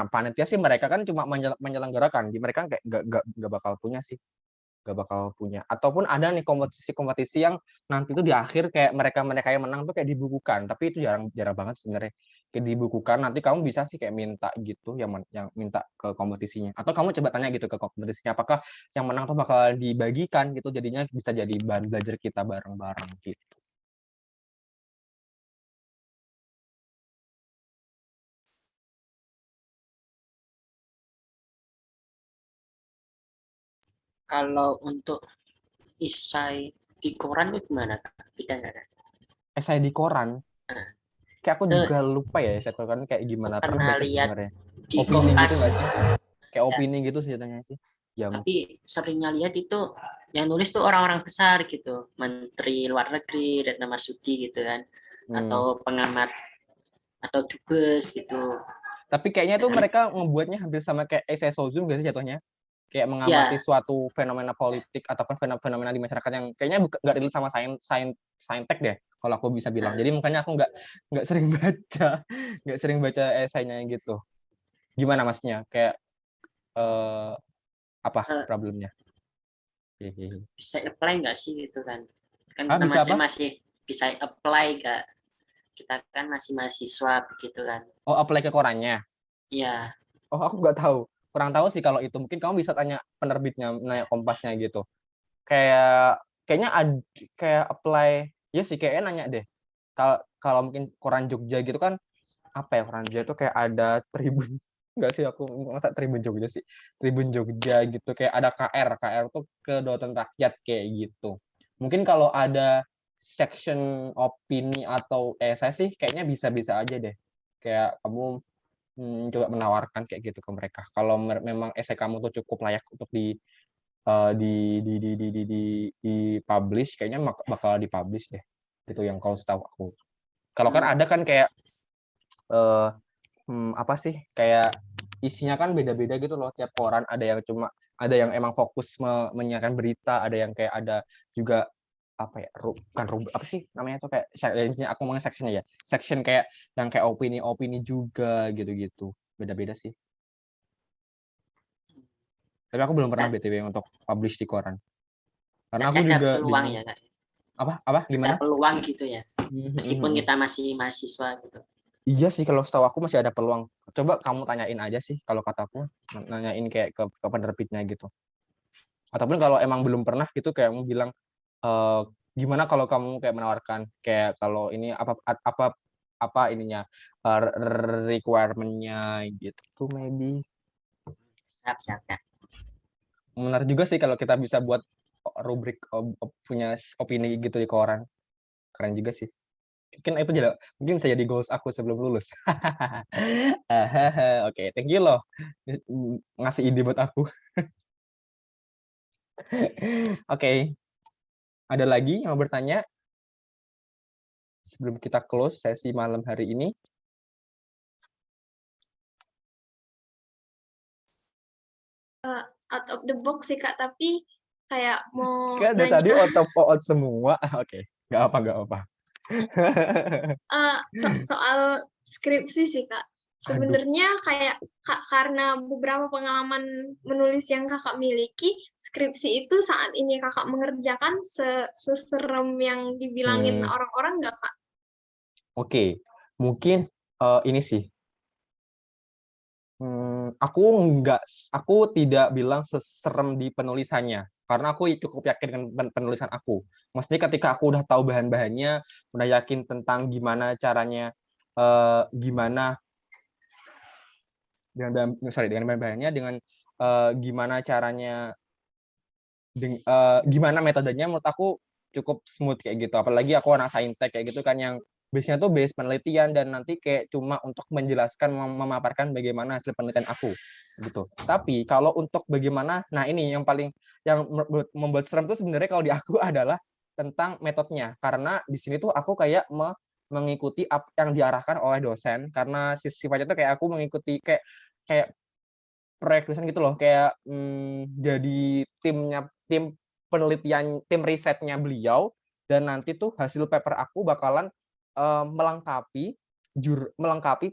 panitia sih mereka kan cuma menyelenggarakan, mereka kayak nggak bakal punya sih, nggak bakal punya. Ataupun ada nih kompetisi yang nanti tuh di akhir kayak mereka yang menang tuh kayak dibukukan, tapi itu jarang jarang banget sebenarnya. Kayak dibukukan nanti kamu bisa sih kayak minta gitu yang minta ke kompetisinya. Atau kamu coba tanya gitu ke kompetisinya apakah yang menang tuh bakal dibagikan gitu jadinya bisa jadi bahan belajar kita bareng-bareng gitu. Kalau untuk esai di koran itu gimana Kak? Beda nggak Kak? Esai di koran, Nah, kayak aku itu juga lupa ya esai koran kayak aku gimana. Pernah pernah baca sih lihat sebenarnya. di Opini gitu Kompas nggak sih? Kayak ya, opini gitu sih ceritanya sih. Ya, tapi seringnya lihat itu yang nulis tuh orang-orang besar gitu, Menteri Luar Negeri, Retno Marsudi gitu kan, hmm. atau pengamat atau dubes gitu. Tapi kayaknya tuh Nah, mereka ngebuatnya hampir sama kayak essay Sozum nggak sih jatuhnya? Kayak mengamati ya, suatu fenomena politik ataupun fenomena di masyarakat yang kayaknya nggak relate sama saintek deh, kalau aku bisa bilang. Jadi makanya aku nggak sering baca, nggak sering baca esainya gitu. Gimana maksudnya? Kayak apa eh, problemnya? Hehehe. bisa apply nggak sih gitu kan? Kan Ah, kita bisa apa? masih bisa apply nggak? Kita kan masih mahasiswa begitu kan? Oh, apply ke korannya. Iya, Oh, aku nggak tahu. Kurang tahu sih kalau itu. Mungkin kamu bisa tanya penerbitnya, nanya Kompasnya gitu. Kayaknya kayak apply, ya sih kayaknya nanya deh. Kalau kalau mungkin koran Jogja gitu kan apa ya koran Jogja itu kayak ada Tribun nggak sih aku masa Tribun Jogja sih Tribun Jogja gitu kayak ada KR tuh Kedaulatan Rakyat kayak gitu. Mungkin kalau ada section opini atau saya sih kayaknya bisa-bisa aja deh. Kayak kamu coba menawarkan kayak gitu ke mereka. Kalau memang esai kamu tuh cukup layak untuk di publish, kayaknya bakal dipublish deh. Gitu yang kau setahu aku. Kalau kan ada kan kayak eh, apa sih kayak isinya kan beda-beda gitu loh tiap koran. Ada yang emang fokus menyiarkan berita, ada yang kayak ada juga apa ya bukan apa sih namanya tuh kayak aku ngomongin sectionnya ya section kayak yang kayak opini juga gitu-gitu beda-beda sih. Tapi aku belum pernah kita BTW untuk publish di koran. Karena Berarti aku ada juga peluang bingung. ya, Kak. Apa Ada gimana? peluang gitu ya. Meskipun kita masih mahasiswa gitu. Iya sih, kalau setahu aku masih ada peluang. Coba kamu tanyain aja sih, kalau kataku nanyain kayak ke penerbitnya gitu. Ataupun kalau emang belum pernah gitu kayak kamu bilang, gimana kalau kamu kayak menawarkan kayak kalau ini apa ininya, requirement-nya gitu maybe. Siap. Menarik juga sih kalau kita bisa buat rubrik punya opini gitu di koran. Keren juga sih. Mungkin bisa jadi goals aku sebelum lulus. Oke, thank you loh ngasih ide buat aku. Oke, ada lagi yang mau bertanya sebelum kita close sesi malam hari ini? Out of the box sih Kak, tapi kayak mau Kan dari tadi nanya out semua. Oke, nggak apa. soal skripsi sih Kak. Aduh, Sebenarnya kayak karena beberapa pengalaman menulis yang Kakak miliki, skripsi itu saat ini Kakak mengerjakan seserem yang dibilangin hmm, orang-orang nggak Kak? oke. Mungkin ini sih. Aku tidak bilang seserem di penulisannya, karena aku cukup yakin dengan penulisan aku. Maksudnya ketika aku udah tahu bahan-bahannya, udah yakin tentang gimana caranya, gimana dengan bahan-bahannya, dengan gimana caranya, gimana metodenya, menurut aku cukup smooth kayak gitu. Apalagi aku anak saintek kayak gitu kan, yang base-nya tuh base penelitian dan nanti kayak cuma untuk menjelaskan, memaparkan bagaimana hasil penelitian aku gitu. Tapi kalau untuk bagaimana, nah ini yang membuat serem tuh sebenarnya kalau di aku adalah tentang metodenya. Karena di sini tuh aku kayak mengikuti apa yang diarahkan oleh dosen, karena sifatnya tuh kayak aku mengikuti kayak kayak proyek tulisan gitu loh, kayak jadi tim penelitian, tim risetnya beliau, dan nanti tuh hasil paper aku bakalan melengkapi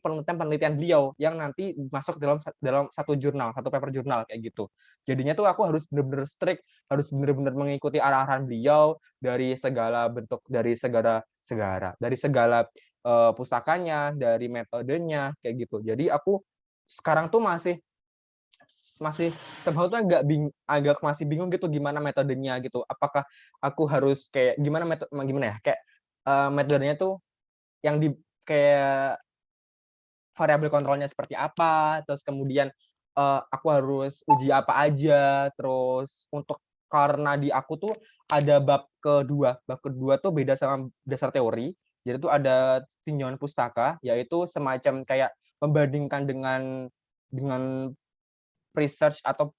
penelitian beliau yang nanti masuk dalam satu jurnal, satu paper jurnal kayak gitu. Jadinya tuh aku harus benar-benar strict, harus benar-benar mengikuti arahan beliau dari segala bentuk, dari segala pusakanya, dari metodenya kayak gitu. Jadi aku sekarang tuh masih masih somehow tuh agak masih bingung gitu gimana metodenya gitu. Apakah aku harus kayak gimana ya, kayak metodenya tuh yang kayak variabel kontrolnya seperti apa, terus kemudian aku harus uji apa aja, terus karena di aku tuh ada bab kedua tuh beda sama dasar teori. Jadi tuh ada tinjauan pustaka, yaitu semacam kayak membandingkan dengan research atau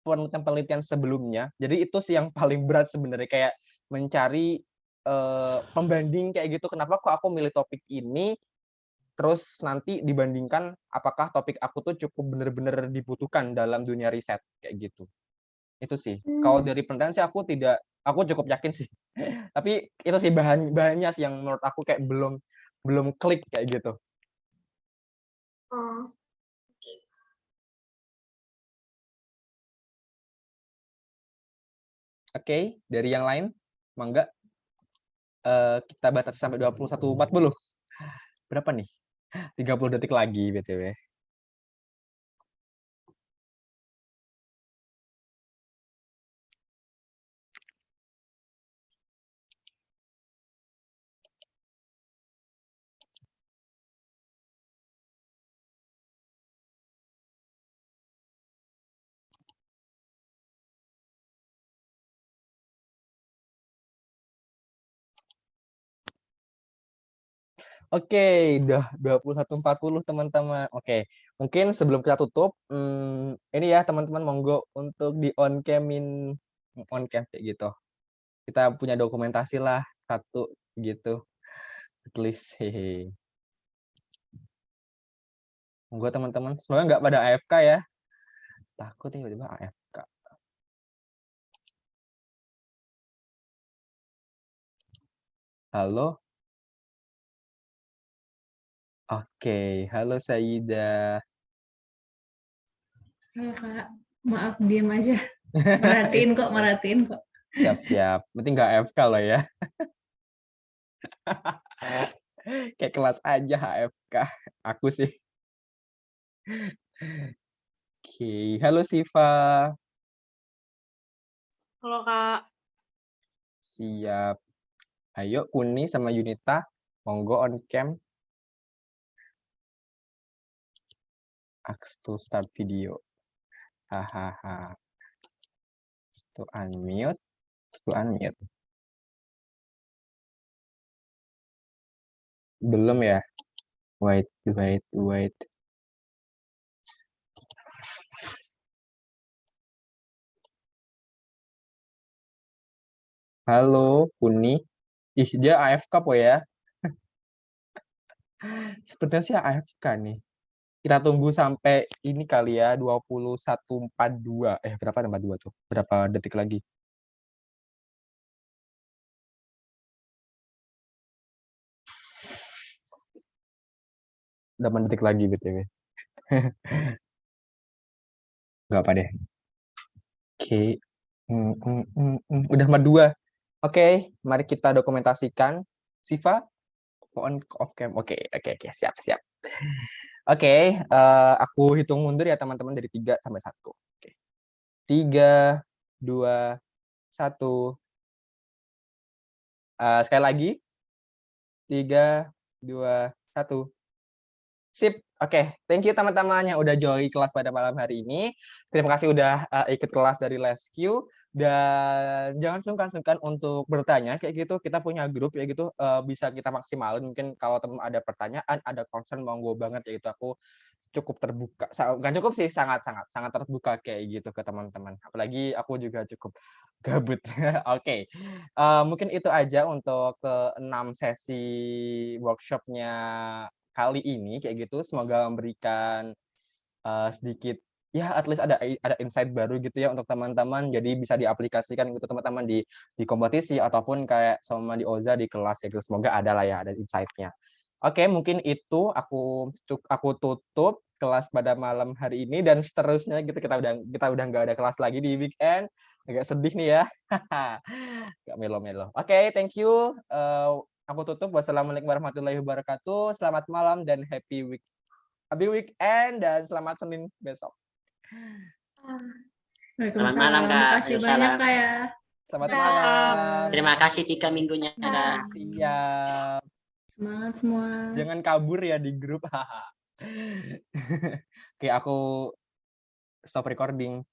penelitian sebelumnya. Jadi itu sih yang paling berat sebenarnya, kayak mencari pembanding kayak gitu. Kenapa kok aku milih topik ini, terus nanti dibandingkan apakah topik aku tuh cukup benar-benar dibutuhkan dalam dunia riset kayak gitu. Itu sih. Kalau Hmm. dari penelitian sih aku cukup yakin sih. Tapi itu sih bahannya sih yang menurut aku kayak belum klik kayak gitu. Oh, Oke, dari yang lain, mangga. Kita batasi sampai 21.40. Berapa nih? 30 detik lagi BTW. Oke, udah 21.40 teman-teman. Oke, mungkin sebelum kita tutup, ini ya teman-teman, monggo untuk di on cam kayak gitu. Kita punya dokumentasi lah satu gitu, at least. Hehe. Monggo teman-teman, semoga nggak pada AFK ya. Takut tiba-tiba AFK. Halo? Oke, halo Saida. Halo Kak, maaf diem aja. Merhatiin kok. Siap-siap. Penting nggak AFK loh ya. Kayak kelas aja AFK. Aku sih. Oke. Halo Siva. Halo Kak, Siap. Ayo Uni sama Yunita. Monggo on cam. Ask to start video. Hahaha. To unmute. To unmute. Belum ya? Wait. Halo, Uni. Ih, dia AFK po ya? Sepertinya sih AFK nih. Kita tunggu sampai ini kali ya, 21.42. Berapa 42 tuh? Berapa detik lagi? Udah detik lagi BTW. Nggak apa deh. Oke. Udah 42. Oke, mari kita dokumentasikan. Siva, on off cam. Oke, siap. Oke, aku hitung mundur ya teman-teman dari 3 sampai 1. Oke. 3, 2, 1. Sekali lagi. 3, 2, 1. Sip. Oke, thank you teman-teman yang udah join kelas pada malam hari ini. Terima kasih udah ikut kelas dari Lesq, dan jangan sungkan-sungkan untuk bertanya kayak gitu. Kita punya grup ya gitu, bisa kita maksimalin. Mungkin kalau teman ada pertanyaan, ada concern, monggo banget ya itu. Aku cukup terbuka, bukan cukup sih, sangat terbuka kayak gitu ke teman-teman. Apalagi aku juga cukup gabut. Oke. Mungkin itu aja untuk ke-6 sesi workshopnya kali ini kayak gitu. Semoga memberikan sedikit ya at least ada insight baru gitu ya untuk teman-teman. Jadi bisa diaplikasikan gitu teman-teman di kompetisi ataupun kayak sama di Oza di kelas ya gitu. Semoga ada lah ya, ada insight-nya. Oke, mungkin itu aku tutup kelas pada malam hari ini, dan seterusnya gitu kita udah nggak ada kelas lagi di weekend. Agak sedih nih ya. Gak melo-melo. Oke, thank you. Aku tutup. Wassalamualaikum warahmatullahi wabarakatuh. Selamat malam dan happy weekend, dan selamat Senin besok. Selamat malam, Kak. Makasih banyak Kak ya. Selamat Dah. malam. Terima kasih 3 minggunya, Kak. Siap. Semangat semua. Jangan kabur ya di grup. Oke, aku stop recording.